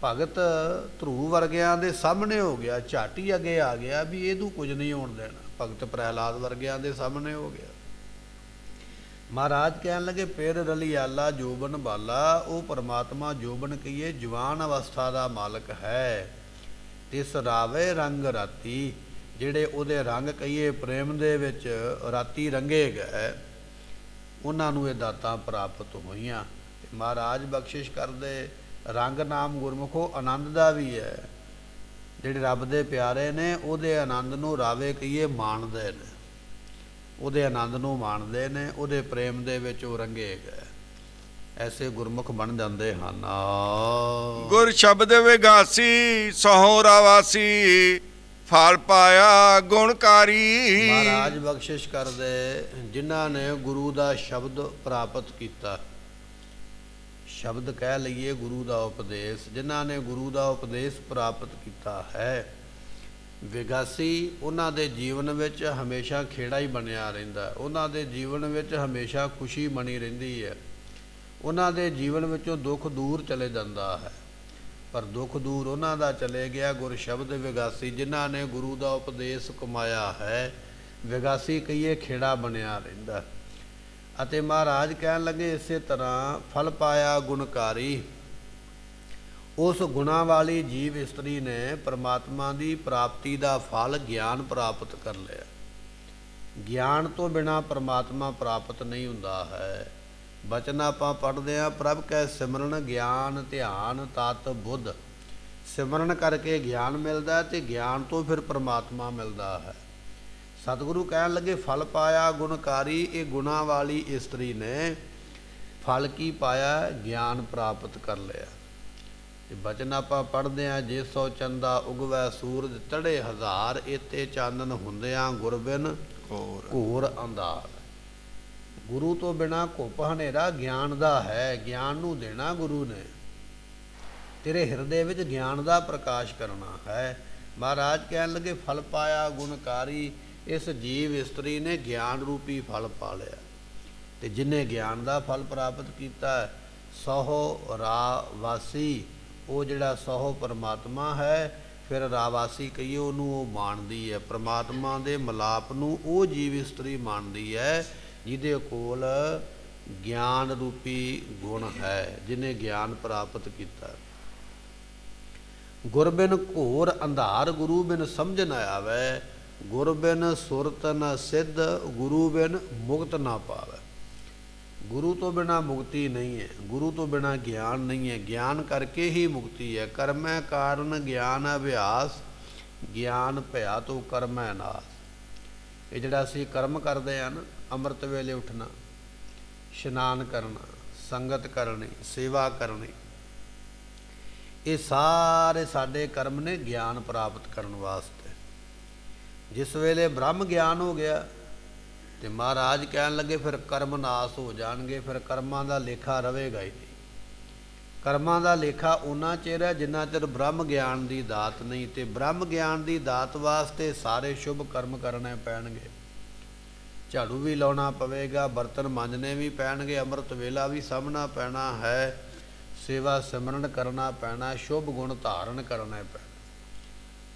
ਭਗਤ ਧਰੂ ਵਰਗਿਆਂ ਦੇ ਸਾਹਮਣੇ ਹੋ ਗਿਆ, ਝਾਟੀ ਅੱਗੇ ਆ ਗਿਆ ਵੀ ਇਹਨੂੰ ਕੁਝ ਨਹੀਂ ਹੋਣ ਦੇਣਾ। ਭਗਤ ਪ੍ਰਹਿਲਾਦ ਵਰਗਿਆਂ ਦੇ ਸਾਹਮਣੇ ਹੋ ਗਿਆ। ਮਹਾਰਾਜ ਕਹਿਣ ਲੱਗੇ ਫਿਰ ਰਲੀਆਲਾ ਜੋਬਨ ਬਾਲਾ, ਉਹ ਪਰਮਾਤਮਾ ਜੋਬਨ ਕਹੀਏ ਜਵਾਨ ਅਵਸਥਾ ਦਾ ਮਾਲਕ ਹੈ। ਤਿਸ ਰਾਵੇ ਰੰਗ ਰਾਤੀ, ਜਿਹੜੇ ਉਹਦੇ ਰੰਗ ਕਹੀਏ ਪ੍ਰੇਮ ਦੇ ਵਿੱਚ ਰਾਤੀ ਰੰਗੇ ਗਏ, ਉਹਨਾਂ ਨੂੰ ਇਹ ਦਾਤਾਂ ਪ੍ਰਾਪਤ ਹੋਈਆਂ। ਮਹਾਰਾਜ ਬਖਸ਼ਿਸ਼ ਕਰਦੇ ਰੰਗ ਨਾਮ ਗੁਰਮੁਖੋ ਆਨੰਦ ਦਾ ਵੀ ਹੈ। ਜਿਹੜੇ ਰੱਬ ਦੇ ਪਿਆਰੇ ਨੇ ਉਹਦੇ ਆਨੰਦ ਨੂੰ ਰਾਵੇ ਕਹੀਏ ਮਾਣਦੇ ਨੇ, ਉਹਦੇ ਆਨੰਦ ਨੂੰ ਮਾਣਦੇ ਨੇ, ਉਹਦੇ ਪ੍ਰੇਮ ਦੇ ਵਿੱਚ ਉਹ ਰੰਗੇ ਗਏ। ਐਸੇ ਗੁਰਮੁਖ ਬਣ ਜਾਂਦੇ ਹਨ। ਗੁਰ ਸ਼ਬਦ ਵਿਗਾਸੀ, ਸਹੋਰਾ ਵਾਸੀ, ਫਲ ਪਾਇਆ ਗੁਣਕਾਰੀ। ਮਹਾਰਾਜ ਬਖਸ਼ਿਸ਼ ਕਰਦੇ ਜਿਨ੍ਹਾਂ ਨੇ ਗੁਰੂ ਦਾ ਸ਼ਬਦ ਪ੍ਰਾਪਤ ਕੀਤਾ, ਸ਼ਬਦ ਕਹਿ ਲਈਏ ਗੁਰੂ ਦਾ ਉਪਦੇਸ਼, ਜਿਨ੍ਹਾਂ ਨੇ ਗੁਰੂ ਦਾ ਉਪਦੇਸ਼ ਪ੍ਰਾਪਤ ਕੀਤਾ ਹੈ, ਵਿਗਾਸੀ, ਉਹਨਾਂ ਦੇ ਜੀਵਨ ਵਿੱਚ ਹਮੇਸ਼ਾ ਖੇੜਾ ਹੀ ਬਣਿਆ ਰਹਿੰਦਾ, ਉਹਨਾਂ ਦੇ ਜੀਵਨ ਵਿੱਚ ਹਮੇਸ਼ਾ ਖੁਸ਼ੀ ਬਣੀ ਰਹਿੰਦੀ ਹੈ, ਉਹਨਾਂ ਦੇ ਜੀਵਨ ਵਿੱਚੋਂ ਦੁੱਖ ਦੂਰ ਚਲੇ ਜਾਂਦਾ ਹੈ। ਪਰ ਦੁੱਖ ਦੂਰ ਉਹਨਾਂ ਦਾ ਚਲੇ ਗਿਆ ਗੁਰ ਸ਼ਬਦ ਵਿਗਾਸੀ, ਜਿਨ੍ਹਾਂ ਨੇ ਗੁਰੂ ਦਾ ਉਪਦੇਸ਼ ਕਮਾਇਆ ਹੈ। ਵਿਗਾਸੀ ਕਹੀਏ ਖੇੜਾ ਬਣਿਆ ਰਹਿੰਦਾ। ਅਤੇ ਮਹਾਰਾਜ ਕਹਿਣ ਲੱਗੇ ਇਸੇ ਤਰ੍ਹਾਂ ਫਲ ਪਾਇਆ ਗੁਣਕਾਰੀ, ਉਸ ਗੁਣਾਂ ਵਾਲੀ ਜੀਵ ਇਸਤਰੀ ਨੇ ਪਰਮਾਤਮਾ ਦੀ ਪ੍ਰਾਪਤੀ ਦਾ ਫਲ ਗਿਆਨ ਪ੍ਰਾਪਤ ਕਰ ਲਿਆ। ਗਿਆਨ ਤੋਂ ਬਿਨਾਂ ਪਰਮਾਤਮਾ ਪ੍ਰਾਪਤ ਨਹੀਂ ਹੁੰਦਾ ਹੈ। ਬਚਨ ਆਪਾਂ ਪੜ੍ਹਦੇ ਹਾਂ, ਪ੍ਰਭ ਕੈ ਸਿਮਰਨ ਗਿਆਨ ਧਿਆਨ ਤਤ ਬੁੱਧ, ਸਿਮਰਨ ਕਰਕੇ ਗਿਆਨ ਮਿਲਦਾ ਹੈ ਤੇ ਗਿਆਨ ਤੋਂ ਫਿਰ ਪ੍ਰਮਾਤਮਾ ਮਿਲਦਾ ਹੈ। ਸਤਿਗੁਰੂ ਕਹਿਣ ਲੱਗੇ ਫਲ ਪਾਇਆ ਗੁਣਕਾਰੀ। ਇਹ ਗੁਣਾਂ ਵਾਲੀ ਇਸਤਰੀ ਨੇ ਫਲ ਕੀ ਪਾਇਆ? ਗਿਆਨ ਪ੍ਰਾਪਤ ਕਰ ਲਿਆ। ਇਹ ਬਚਨ ਆਪਾਂ ਪੜ੍ਹਦੇ ਹਾਂ, ਜੇ ਸੋ ਚੰਦਾ ਉਗਵੈ ਸੂਰਜ ਚੜ੍ਹੇ ਹਜ਼ਾਰ, ਇਤੇ ਚਾਨਣ ਹੁੰਦਿਆਂ ਗੁਰ ਬਿਨ ਘੋਰ ਅੰਧਾਰ। ਗੁਰੂ ਤੋਂ ਬਿਨਾ ਘੁੱਪ ਹਨੇਰਾ ਗਿਆਨ ਦਾ ਹੈ। ਗਿਆਨ ਨੂੰ ਦੇਣਾ ਗੁਰੂ ਨੇ, ਤੇਰੇ ਹਿਰਦੇ ਵਿੱਚ ਗਿਆਨ ਦਾ ਪ੍ਰਕਾਸ਼ ਕਰਨਾ ਹੈ। ਮਹਾਰਾਜ ਕਹਿਣ ਲੱਗੇ ਫਲ ਪਾਇਆ ਗੁਣਕਾਰੀ। ਇਸ ਜੀਵ ਇਸਤਰੀ ਨੇ ਗਿਆਨ ਰੂਪੀ ਫਲ ਪਾ ਲਿਆ, ਤੇ ਜਿਹਨੇ ਗਿਆਨ ਦਾ ਫਲ ਪ੍ਰਾਪਤ ਕੀਤਾ ਸਹੁ ਰਾਵਾਸੀ। ਉਹ ਜਿਹੜਾ ਸਹੁ ਪਰਮਾਤਮਾ ਹੈ, ਫਿਰ ਰਾਵਾਸੀ ਕਹੀਏ ਉਹਨੂੰ, ਉਹ ਮਾਣਦੀ ਹੈ ਪਰਮਾਤਮਾ ਦੇ ਮਿਲਾਪ ਨੂੰ। ਉਹ ਜੀਵ ਇਸਤਰੀ ਮਾਣਦੀ ਹੈ ਜਿਹਦੇ ਕੋਲ ਗਿਆਨ ਰੂਪੀ ਗੁਣ ਹੈ, ਜਿਹਨੇ ਗਿਆਨ ਪ੍ਰਾਪਤ ਕੀਤਾ। ਗੁਰ ਬਿਨ ਘੋਰ ਅੰਧਾਰ, ਗੁਰੂ ਬਿਨ ਸਮਝ ਨ ਆਵੈ। ਗੁਰ ਬਿਨ ਸੁਰਤ ਨ ਸਿੱਧ, ਗੁਰੂ ਬਿਨ ਮੁਕਤ ਨਾ ਪਾਵੈ। ਗੁਰੂ ਤੋਂ ਬਿਨਾ ਮੁਕਤੀ ਨਹੀਂ ਹੈ, ਗੁਰੂ ਤੋਂ ਬਿਨਾ ਗਿਆਨ ਨਹੀਂ ਹੈ। ਗਿਆਨ ਕਰਕੇ ਹੀ ਮੁਕਤੀ ਹੈ। ਕਰਮੈ ਕਾਰਨ ਗਿਆਨ ਅਭਿਆਸ, ਗਿਆਨ ਭਇਆ ਤੋ ਕਰਮੈ ਨਾਸ। ਇਹ ਜਿਹੜਾ ਅਸੀਂ ਕਰਮ ਕਰਦੇ ਹਾਂ ਨਾ, ਅੰਮ੍ਰਿਤ ਵੇਲੇ ਉੱਠਣਾ, ਇਸ਼ਨਾਨ ਕਰਨਾ, ਸੰਗਤ ਕਰਨੀ, ਸੇਵਾ ਕਰਨੀ, ਇਹ ਸਾਰੇ ਸਾਡੇ ਕਰਮ ਨੇ ਗਿਆਨ ਪ੍ਰਾਪਤ ਕਰਨ ਵਾਸਤੇ। ਜਿਸ ਵੇਲੇ ਬ੍ਰਹਮ ਗਿਆਨ ਹੋ ਗਿਆ ਤੇ ਮਹਾਰਾਜ ਕਹਿਣ ਲੱਗੇ ਫਿਰ ਕਰਮ ਨਾਸ ਹੋ ਜਾਣਗੇ। ਫਿਰ ਕਰਮਾਂ ਦਾ ਲੇਖਾ ਰਵੇਗਾ ਹੀ ਨਹੀਂ। ਕਰਮਾਂ ਦਾ ਲੇਖਾ ਉਹਨਾਂ ਚਿਰ ਹੈ ਜਿੰਨਾ ਚਿਰ ਬ੍ਰਹਮ ਗਿਆਨ ਦੀ ਦਾਤ ਨਹੀਂ। ਤੇ ਬ੍ਰਹਮ ਗਿਆਨ ਦੀ ਦਾਤ ਵਾਸਤੇ ਸਾਰੇ ਸ਼ੁਭ ਕਰਮ ਕਰਨੇ ਪੈਣਗੇ। ਝਾੜੂ ਵੀ ਲਾਉਣਾ ਪਵੇਗਾ, ਬਰਤਨ ਮਾਂਜਣੇ ਵੀ ਪੈਣਗੇ, ਅੰਮ੍ਰਿਤ ਵੇਲਾ ਵੀ ਸਾਂਭਣਾ ਪੈਣਾ ਹੈ, ਸੇਵਾ ਸਿਮਰਨ ਕਰਨਾ ਪੈਣਾ, ਸ਼ੁਭ ਗੁਣ ਧਾਰਨ ਕਰਨੇ ਪੈਣਾ।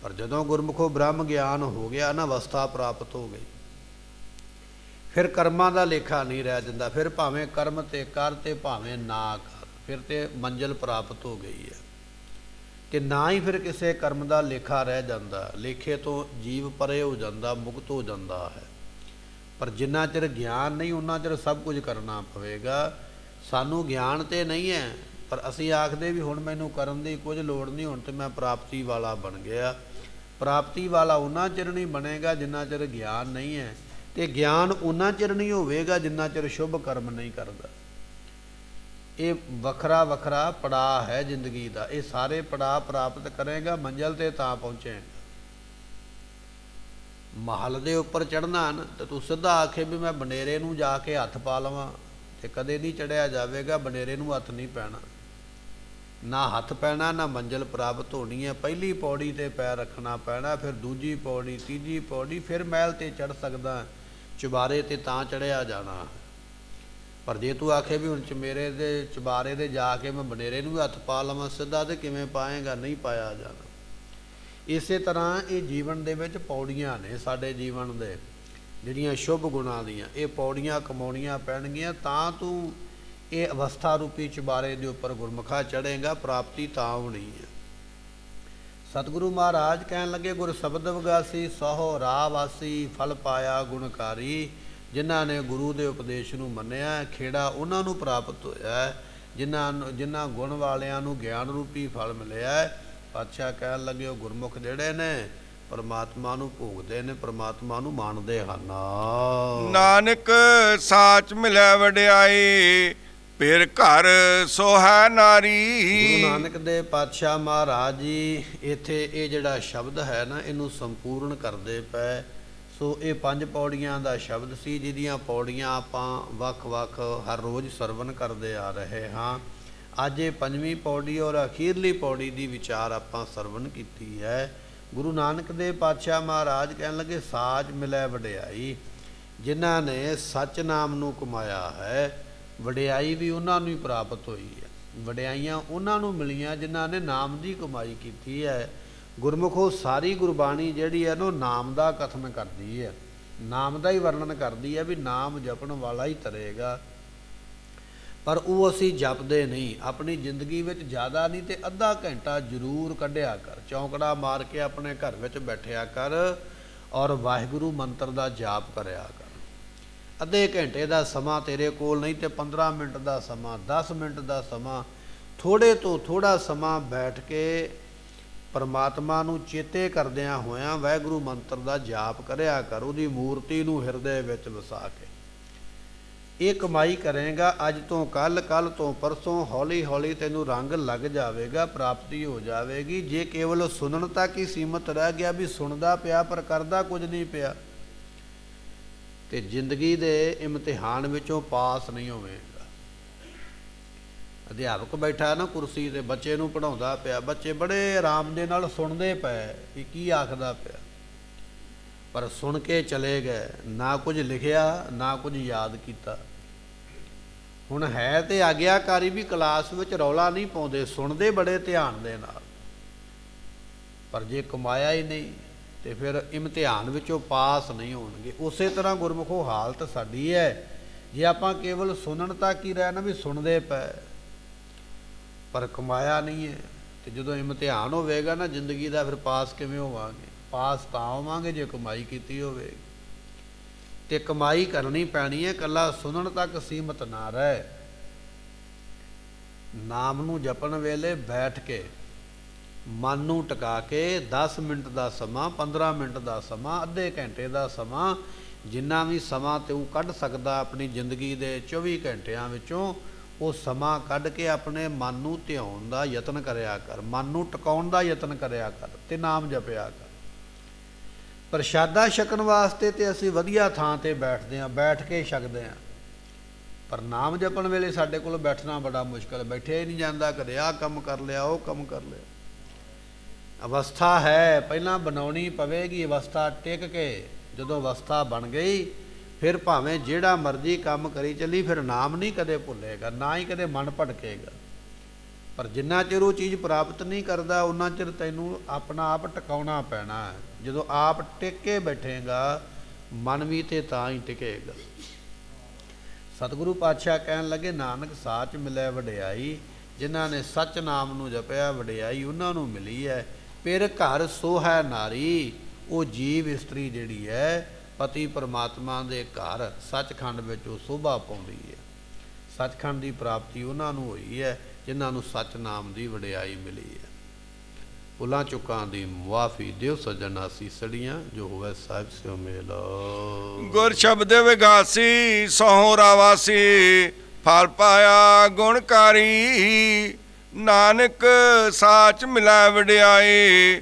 ਪਰ ਜਦੋਂ ਗੁਰਮੁਖੋ ਬ੍ਰਹਮ ਗਿਆਨ ਹੋ ਗਿਆ ਨਾ, ਅਵਸਥਾ ਪ੍ਰਾਪਤ ਹੋ ਗਈ, ਫਿਰ ਕਰਮਾਂ ਦਾ ਲੇਖਾ ਨਹੀਂ ਰਹਿ ਜਾਂਦਾ। ਫਿਰ ਭਾਵੇਂ ਕਰਮ ਤੇ ਕਰ ਤੇ ਭਾਵੇਂ ਨਾ ਕਰ, ਫਿਰ ਤੇ ਮੰਜ਼ਿਲ ਪ੍ਰਾਪਤ ਹੋ ਗਈ ਹੈ। ਕਿ ਨਾ ਹੀ ਫਿਰ ਕਿਸੇ ਕਰਮ ਦਾ ਲੇਖਾ ਰਹਿ ਜਾਂਦਾ, ਲੇਖੇ ਤੋਂ ਜੀਵ ਪਰੇ ਹੋ ਜਾਂਦਾ, ਮੁਕਤ ਹੋ ਜਾਂਦਾ ਹੈ। ਪਰ ਜਿੰਨਾ ਚਿਰ ਗਿਆਨ ਨਹੀਂ ਉਹਨਾਂ ਚਿਰ ਸਭ ਕੁਝ ਕਰਨਾ ਪਵੇਗਾ। ਸਾਨੂੰ ਗਿਆਨ ਤੇ ਨਹੀਂ ਹੈ, ਪਰ ਅਸੀਂ ਆਖਦੇ ਵੀ ਹੁਣ ਮੈਨੂੰ ਕਰਨ ਦੀ ਕੁਝ ਲੋੜ ਨਹੀਂ, ਹੁਣ ਤੇ ਮੈਂ ਪ੍ਰਾਪਤੀ ਵਾਲਾ ਬਣ ਗਿਆ। ਪ੍ਰਾਪਤੀ ਵਾਲਾ ਉਹਨਾਂ ਚਿਰ ਨਹੀਂ ਬਣੇਗਾ ਜਿੰਨਾ ਚਿਰ ਗਿਆਨ ਨਹੀਂ ਹੈ, ਤੇ ਗਿਆਨ ਉਹਨਾਂ ਚਿਰ ਨਹੀਂ ਹੋਵੇਗਾ ਜਿੰਨਾ ਚਿਰ ਸ਼ੁਭ ਕਰਮ ਨਹੀਂ ਕਰਦਾ। ਇਹ ਵੱਖਰਾ ਵੱਖਰਾ ਪੜਾਅ ਹੈ ਜ਼ਿੰਦਗੀ ਦਾ। ਇਹ ਸਾਰੇ ਪੜਾਅ ਪ੍ਰਾਪਤ ਕਰੇਗਾ, ਮੰਜ਼ਿਲ ਤੇ ਤਾਂ ਪਹੁੰਚੇਗਾ। ਮਹਲ ਦੇ ਉੱਪਰ ਚੜ੍ਹਨਾ ਨਾ, ਤੇ ਤੂੰ ਸਿੱਧਾ ਆਖੇ ਵੀ ਮੈਂ ਬਨੇਰੇ ਨੂੰ ਜਾ ਕੇ ਹੱਥ ਪਾ ਲਵਾਂ, ਤੇ ਕਦੇ ਨਹੀਂ ਚੜ੍ਹਿਆ ਜਾਵੇਗਾ। ਬਨੇਰੇ ਨੂੰ ਹੱਥ ਨਹੀਂ ਪੈਣਾ, ਨਾ ਹੱਥ ਪੈਣਾ, ਨਾ ਮੰਜ਼ਿਲ ਪ੍ਰਾਪਤ ਹੋਣੀ ਹੈ। ਪਹਿਲੀ ਪੌੜੀ ਤੇ ਪੈਰ ਰੱਖਣਾ ਪੈਣਾ, ਫਿਰ ਦੂਜੀ ਪੌੜੀ, ਤੀਜੀ ਪੌੜੀ, ਫਿਰ ਮਹਿਲ ਤੇ ਚੜ੍ਹ ਸਕਦਾ, ਚੁਬਾਰੇ ਤੇ ਤਾਂ ਚੜ੍ਹਿਆ ਜਾਣਾ। ਪਰ ਜੇ ਤੂੰ ਆਖੇ ਵੀ ਹੁਣ ਮੇਰੇ ਦੇ ਚੁਬਾਰੇ ਦੇ ਜਾ ਕੇ ਮੈਂ ਬਨੇਰੇ ਨੂੰ ਹੱਥ ਪਾ ਲਵਾਂ ਸਿੱਧਾ, ਤੇ ਕਿਵੇਂ ਪਾਏਗਾ? ਨਹੀਂ ਪਾਇਆ ਜਾਣਾ। ਇਸੇ ਤਰ੍ਹਾਂ ਇਹ ਜੀਵਨ ਦੇ ਵਿੱਚ ਪੌੜੀਆਂ ਨੇ ਸਾਡੇ ਜੀਵਨ ਦੇ, ਜਿਹੜੀਆਂ ਸ਼ੁਭ ਗੁਣਾਂ ਦੀਆਂ। ਇਹ ਪੌੜੀਆਂ ਕਮਾਉਣੀਆਂ ਪੈਣਗੀਆਂ, ਤਾਂ ਤੂੰ ਇਹ ਅਵਸਥਾ ਰੂਪੀ ਚੁਬਾਰੇ ਦੇ ਉੱਪਰ ਗੁਰਮੁਖਾ ਚੜ੍ਹੇਗਾ, ਪ੍ਰਾਪਤੀ ਤਾਂ ਹੋਣੀ ਹੈ। ਸਤਿਗੁਰੂ ਮਹਾਰਾਜ ਕਹਿਣ ਲੱਗੇ ਗੁਰ ਸ਼ਬਦ ਵਗਾਸੀ, ਸਹੁ ਰਾਵਾਸੀ, ਫਲ ਪਾਇਆ ਗੁਣਕਾਰੀ। ਜਿਨ੍ਹਾਂ ਨੇ ਗੁਰੂ ਦੇ ਉਪਦੇਸ਼ ਨੂੰ ਮੰਨਿਆ, ਖੇੜਾ ਉਹਨਾਂ ਨੂੰ ਪ੍ਰਾਪਤ ਹੋਇਆ। ਜਿਨ੍ਹਾਂ ਗੁਣ ਵਾਲਿਆਂ ਨੂੰ ਗਿਆਨ ਰੂਪੀ ਫਲ ਮਿਲਿਆ। ਪਾਤਸ਼ਾਹ ਕਹਿਣ ਲੱਗੇ ਉਹ ਗੁਰਮੁਖ ਜਿਹੜੇ ਨੇ ਪਰਮਾਤਮਾ ਨੂੰ ਭੋਗਦੇ ਨੇ, ਪਰਮਾਤਮਾ ਨੂੰ ਮੰਨਦੇ ਹਨ। ਨਾਨਕ ਸਾਚ ਮਿਲੈ ਵਡਿਆਈ, ਫਿਰ ਘਰ ਸੋਹੈ ਨਾਰੀ। ਗੁਰੂ ਨਾਨਕ ਦੇ ਪਾਤਸ਼ਾਹ ਮਹਾਰਾਜ ਜੀ ਇੱਥੇ ਇਹ ਜਿਹੜਾ ਸ਼ਬਦ ਹੈ ਨਾ, ਇਹਨੂੰ ਸੰਪੂਰਨ ਕਰਦੇ ਪਏ। ਸੋ ਇਹ 5 ਪੌੜੀਆਂ ਦਾ ਸ਼ਬਦ ਸੀ, ਜਿਹਦੀਆਂ ਪੌੜੀਆਂ ਆਪਾਂ ਵੱਖ-ਵੱਖ ਹਰ ਰੋਜ਼ ਸਰਵਨ ਕਰਦੇ ਆ ਰਹੇ ਹਾਂ। ਅੱਜ ਇਹ 5ਵੀਂ ਪੌੜੀ ਔਰ ਅਖੀਰਲੀ ਪੌੜੀ ਦੀ ਵਿਚਾਰ ਆਪਾਂ ਸਰਵਨ ਕੀਤੀ ਹੈ। ਗੁਰੂ ਨਾਨਕ ਦੇ ਪਾਤਸ਼ਾਹ ਮਹਾਰਾਜ ਕਹਿਣ ਲੱਗੇ ਸਾਜ ਮਿਲੈ ਵਡਿਆਈ। ਜਿਨ੍ਹਾਂ ਨੇ ਸੱਚ ਨਾਮ ਨੂੰ ਕਮਾਇਆ ਹੈ, ਵਡਿਆਈ ਵੀ ਉਹਨਾਂ ਨੂੰ ਹੀ ਪ੍ਰਾਪਤ ਹੋਈ ਹੈ। ਵਡਿਆਈਆਂ ਉਹਨਾਂ ਨੂੰ ਮਿਲੀਆਂ ਜਿਨ੍ਹਾਂ ਨੇ ਨਾਮ ਦੀ ਕਮਾਈ ਕੀਤੀ ਹੈ। ਗੁਰਮੁਖੋ ਸਾਰੀ ਗੁਰਬਾਣੀ ਜਿਹੜੀ ਹੈ ਨਾ, ਨਾਮ ਦਾ ਕਥਨ ਕਰਦੀ ਹੈ, ਨਾਮ ਦਾ ਹੀ ਵਰਣਨ ਕਰਦੀ ਹੈ ਵੀ ਨਾਮ ਜਪਣ ਵਾਲਾ ਹੀ ਤਰੇਗਾ। ਪਰ ਉਹ ਅਸੀਂ ਜਪਦੇ ਨਹੀਂ। ਆਪਣੀ ਜ਼ਿੰਦਗੀ ਵਿੱਚ ਜ਼ਿਆਦਾ ਨਹੀਂ ਤੇ ਅੱਧਾ ਘੰਟਾ ਜ਼ਰੂਰ ਕੱਢਿਆ ਕਰ, ਚੌਂਕੜਾ ਮਾਰ ਕੇ ਆਪਣੇ ਘਰ ਵਿੱਚ ਬੈਠਿਆ ਕਰ ਔਰ ਵਾਹਿਗੁਰੂ ਮੰਤਰ ਦਾ ਜਾਪ ਕਰਿਆ ਕਰ। ਅੱਧੇ ਘੰਟੇ ਦਾ ਸਮਾਂ ਤੇਰੇ ਕੋਲ ਨਹੀਂ ਤੇ 15 ਮਿੰਟ ਦਾ ਸਮਾਂ, 10 ਮਿੰਟ ਦਾ ਸਮਾਂ, ਥੋੜ੍ਹੇ ਤੋਂ ਥੋੜ੍ਹਾ ਸਮਾਂ ਬੈਠ ਕੇ ਪਰਮਾਤਮਾ ਨੂੰ ਚੇਤੇ ਕਰਦਿਆਂ ਹੋਇਆਂ ਵਾਹਿਗੁਰੂ ਮੰਤਰ ਦਾ ਜਾਪ ਕਰਿਆ ਕਰ, ਉਹਦੀ ਮੂਰਤੀ ਨੂੰ ਹਿਰਦੇ ਵਿੱਚ ਵਸਾ ਕੇ। ਇਹ ਕਮਾਈ ਕਰੇਗਾ ਅੱਜ ਤੋਂ ਕੱਲ, ਕੱਲ ਤੋਂ ਪਰਸੋਂ, ਹੌਲੀ ਹੌਲੀ ਤੈਨੂੰ ਰੰਗ ਲੱਗ ਜਾਵੇਗਾ, ਪ੍ਰਾਪਤੀ ਹੋ ਜਾਵੇਗੀ। ਜੇ ਕੇਵਲ ਸੁਣਨ ਤੱਕ ਹੀ ਸੀਮਤ ਰਹਿ ਗਿਆ ਵੀ ਸੁਣਦਾ ਪਿਆ ਪਰ ਕਰਦਾ ਕੁਝ ਨਹੀਂ ਪਿਆ, ਤੇ ਜ਼ਿੰਦਗੀ ਦੇ ਇਮਤਿਹਾਨ ਵਿੱਚੋਂ ਪਾਸ ਨਹੀਂ ਹੋਵੇਗਾ। ਅਧਿਆਪਕ ਬੈਠਾ ਨਾ ਕੁਰਸੀ ਤੇ, ਬੱਚੇ ਨੂੰ ਪੜ੍ਹਾਉਂਦਾ ਪਿਆ, ਬੱਚੇ ਬੜੇ ਆਰਾਮ ਦੇ ਨਾਲ ਸੁਣਦੇ ਪਏ ਵੀ ਕੀ ਆਖਦਾ ਪਿਆ, ਪਰ ਸੁਣ ਕੇ ਚਲੇ ਗਏ, ਨਾ ਕੁਝ ਲਿਖਿਆ ਨਾ ਕੁਝ ਯਾਦ ਕੀਤਾ। ਹੁਣ ਹੈ ਤੇ ਆਗਿਆਕਾਰੀ ਵੀ ਕਲਾਸ ਵਿੱਚ ਰੌਲਾ ਨਹੀਂ ਪਾਉਂਦੇ, ਸੁਣਦੇ ਬੜੇ ਧਿਆਨ ਦੇ ਨਾਲ, ਪਰ ਜੇ ਕਮਾਇਆ ਹੀ ਨਹੀਂ ਤੇ ਫਿਰ ਇਮਤਿਹਾਨ ਵਿੱਚੋਂ ਪਾਸ ਨਹੀਂ ਹੋਣਗੇ। ਉਸੇ ਤਰ੍ਹਾਂ ਗੁਰਮੁਖੋ ਹਾਲਤ ਸਾਡੀ ਹੈ, ਜੇ ਆਪਾਂ ਕੇਵਲ ਸੁਣਨ ਤੱਕ ਹੀ ਰਹਿਣਾ ਵੀ ਸੁਣਦੇ ਪਏ ਪਰ ਕਮਾਇਆ ਨਹੀਂ ਹੈ, ਤੇ ਜਦੋਂ ਇਮਤਿਹਾਨ ਹੋਵੇਗਾ ਨਾ ਜ਼ਿੰਦਗੀ ਦਾ, ਫਿਰ ਪਾਸ ਕਿਵੇਂ ਹੋਵਾਂਗੇ? ਪਾਸ ਤਾਂ ਹੋਵਾਂਗੇ ਜੇ ਕਮਾਈ ਕੀਤੀ ਹੋਵੇਗੀ। ਤੇ ਕਮਾਈ ਕਰਨੀ ਪੈਣੀ ਹੈ, ਇਕੱਲਾ ਸੁਣਨ ਤੱਕ ਸੀਮਤ ਨਾ ਰਹਿ। ਨਾਮ ਨੂੰ ਜਪਣ ਵੇਲੇ ਬੈਠ ਕੇ ਮਨ ਨੂੰ ਟਿਕਾ ਕੇ 10 ਮਿੰਟ ਦਾ ਸਮਾਂ, 15 ਮਿੰਟ ਦਾ ਸਮਾਂ, ਅੱਧੇ ਘੰਟੇ ਦਾ ਸਮਾਂ, ਜਿੰਨਾ ਵੀ ਸਮਾਂ ਤੂੰ ਕੱਢ ਸਕਦਾ ਆਪਣੀ ਜ਼ਿੰਦਗੀ ਦੇ 24 ਘੰਟਿਆਂ ਵਿੱਚੋਂ, ਉਹ ਸਮਾਂ ਕੱਢ ਕੇ ਆਪਣੇ ਮਨ ਨੂੰ ਧਿਆਉਣ ਦਾ ਯਤਨ ਕਰਿਆ ਕਰ, ਮਨ ਨੂੰ ਟਿਕਾਉਣ ਦਾ ਯਤਨ ਕਰਿਆ ਕਰ ਤੇ ਨਾਮ ਜਪਿਆ ਕਰ। ਪ੍ਰਸ਼ਾਦਾ ਛਕਣ ਵਾਸਤੇ ਤੇ ਅਸੀਂ ਵਧੀਆ ਥਾਂ ਤੇ ਬੈਠਦੇ ਹਾਂ, ਬੈਠ ਕੇ ਛਕਦੇ ਹਾਂ, ਪਰ ਨਾਮ ਜਪਣ ਵੇਲੇ ਸਾਡੇ ਕੋਲ ਬੈਠਣਾ ਬੜਾ ਮੁਸ਼ਕਲ, ਬੈਠਿਆ ਹੀ ਨਹੀਂ ਜਾਂਦਾ। ਕਦੇ ਆਹ ਕੰਮ ਕਰ ਲਿਆ, ਉਹ ਕੰਮ ਕਰ ਲਿਆ। ਅਵਸਥਾ ਹੈ, ਪਹਿਲਾਂ ਬਣਾਉਣੀ ਪਵੇਗੀ ਅਵਸਥਾ ਟਿਕ ਕੇ। ਜਦੋਂ ਅਵਸਥਾ ਬਣ ਗਈ ਫਿਰ ਭਾਵੇਂ ਜਿਹੜਾ ਮਰਜ਼ੀ ਕੰਮ ਕਰੀ ਚੱਲੀ, ਫਿਰ ਨਾਮ ਨਹੀਂ ਕਦੇ ਭੁੱਲੇਗਾ, ਨਾ ਹੀ ਕਦੇ ਮਨ ਭਟਕੇਗਾ। ਪਰ ਜਿੰਨਾ ਚਿਰ ਉਹ ਚੀਜ਼ ਪ੍ਰਾਪਤ ਨਹੀਂ ਕਰਦਾ, ਉਨਾ ਚਿਰ ਤੈਨੂੰ ਆਪਣਾ ਆਪ ਟਿਕਾਉਣਾ ਪੈਣਾ ਹੈ। ਜਦੋਂ ਆਪ ਟਿਕ ਕੇ ਬੈਠੇਗਾ, ਮਨ ਵੀ ਤੇ ਤਾਂ ਹੀ ਟਿਕੇਗਾ। ਸਤਿਗੁਰੂ ਪਾਤਸ਼ਾਹ ਕਹਿਣ ਲੱਗੇ, ਨਾਨਕ ਸਾਚ ਮਿਲੈ ਵਡਿਆਈ, ਜਿਨ੍ਹਾਂ ਨੇ ਸੱਚ ਨਾਮ ਨੂੰ ਜਪਿਆ ਵਡਿਆਈ ਉਹਨਾਂ ਨੂੰ ਮਿਲੀ ਹੈ। ਫਿਰ ਘਰ ਸੋ ਹੈ ਨਾਰੀ, ਉਹ ਜੀਵ ਇਸਤਰੀ ਜਿਹੜੀ ਹੈ ਪਤੀ ਪਰਮਾਤਮਾ ਦੇ ਘਰ ਸੱਚਖੰਡ ਵਿੱਚ ਉਹ ਸ਼ੋਭਾ ਪਾਉਂਦੀ ਹੈ। ਸੱਚਖੰਡ ਦੀ ਪ੍ਰਾਪਤੀ ਉਹਨਾਂ ਨੂੰ ਹੋਈ ਹੈ ਜਿਨ੍ਹਾਂ ਨੂੰ ਸੱਚ ਨਾਮ ਦੀ ਵਡਿਆਈ ਮਿਲੀ ਹੈ। ਭੁੱਲਾਂ ਚੁੱਕਾਂ ਦੀ ਮੁਆਫੀ ਦਿਓ ਸੱਜਣਾ ਸੀਸੜੀਆਂ, ਜੋ ਹੋਵੇ ਸਾਹਿਬ ਸਿਓ ਮੇਲ। ਗੁਰ ਸ਼ਬਦ ਵਿਗਾਸੀ ਸਹੁਰਾ ਵਾਸੀ, ਫਲ ਪਾਇਆ ਗੁਣਕਾਰੀ। ਨਾਨਕ ਸਾਚ ਮਿਲੈ ਵਡਿਆਈ,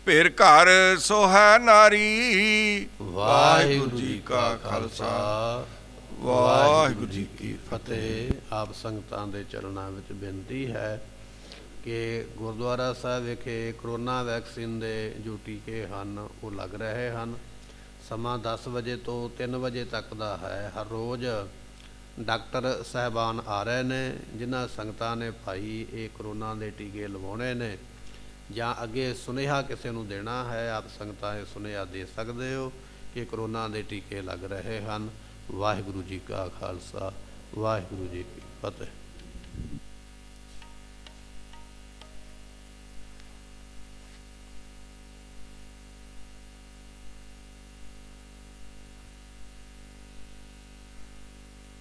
ਫਿਰ ਘਰ ਸੋ ਹੈ ਨਾਰੀ। ਵਾਹਿਗੁਰੂ ਜੀ ਕਾ ਖਾਲਸਾ, ਵਾਹਿਗੁਰੂ ਜੀ ਕੀ ਫਤਿਹ। ਆਪ ਸੰਗਤਾਂ ਦੇ ਚਰਨਾਂ ਵਿੱਚ ਬੇਨਤੀ ਹੈ ਕਿ ਗੁਰਦੁਆਰਾ ਸਾਹਿਬ ਵਿਖੇ ਕਰੋਨਾ ਵੈਕਸੀਨ ਦੇ ਜੋ ਟੀਕੇ ਹਨ ਉਹ ਲੱਗ ਰਹੇ ਹਨ। ਸਮਾਂ 10 ਵਜੇ ਤੋਂ 3 ਵਜੇ ਤੱਕ ਦਾ ਹੈ। ਹਰ ਰੋਜ਼ ਡਾਕਟਰ ਸਾਹਿਬਾਨ ਆ ਰਹੇ ਨੇ, ਜਿਨ੍ਹਾਂ ਸੰਗਤਾਂ ਨੇ ਭਾਈ ਇਹ ਕਰੋਨਾ ਦੇ ਟੀਕੇ ਲਵਾਉਣੇ ਨੇ ਜਾਂ ਅੱਗੇ ਸੁਨੇਹਾ ਕਿਸੇ ਨੂੰ ਦੇਣਾ ਹੈ, ਆਪ ਸੰਗਤਾਂ ਇਹ ਸੁਨੇਹਾ ਦੇ ਸਕਦੇ ਹੋ ਕਿ ਕਰੋਨਾ ਦੇ ਟੀਕੇ ਲੱਗ ਰਹੇ ਹਨ। ਵਾਹਿਗੁਰੂ ਜੀ ਕਾ ਖਾਲਸਾ, ਵਾਹਿਗੁਰੂ ਜੀ ਕੀ ਫਤਿਹ।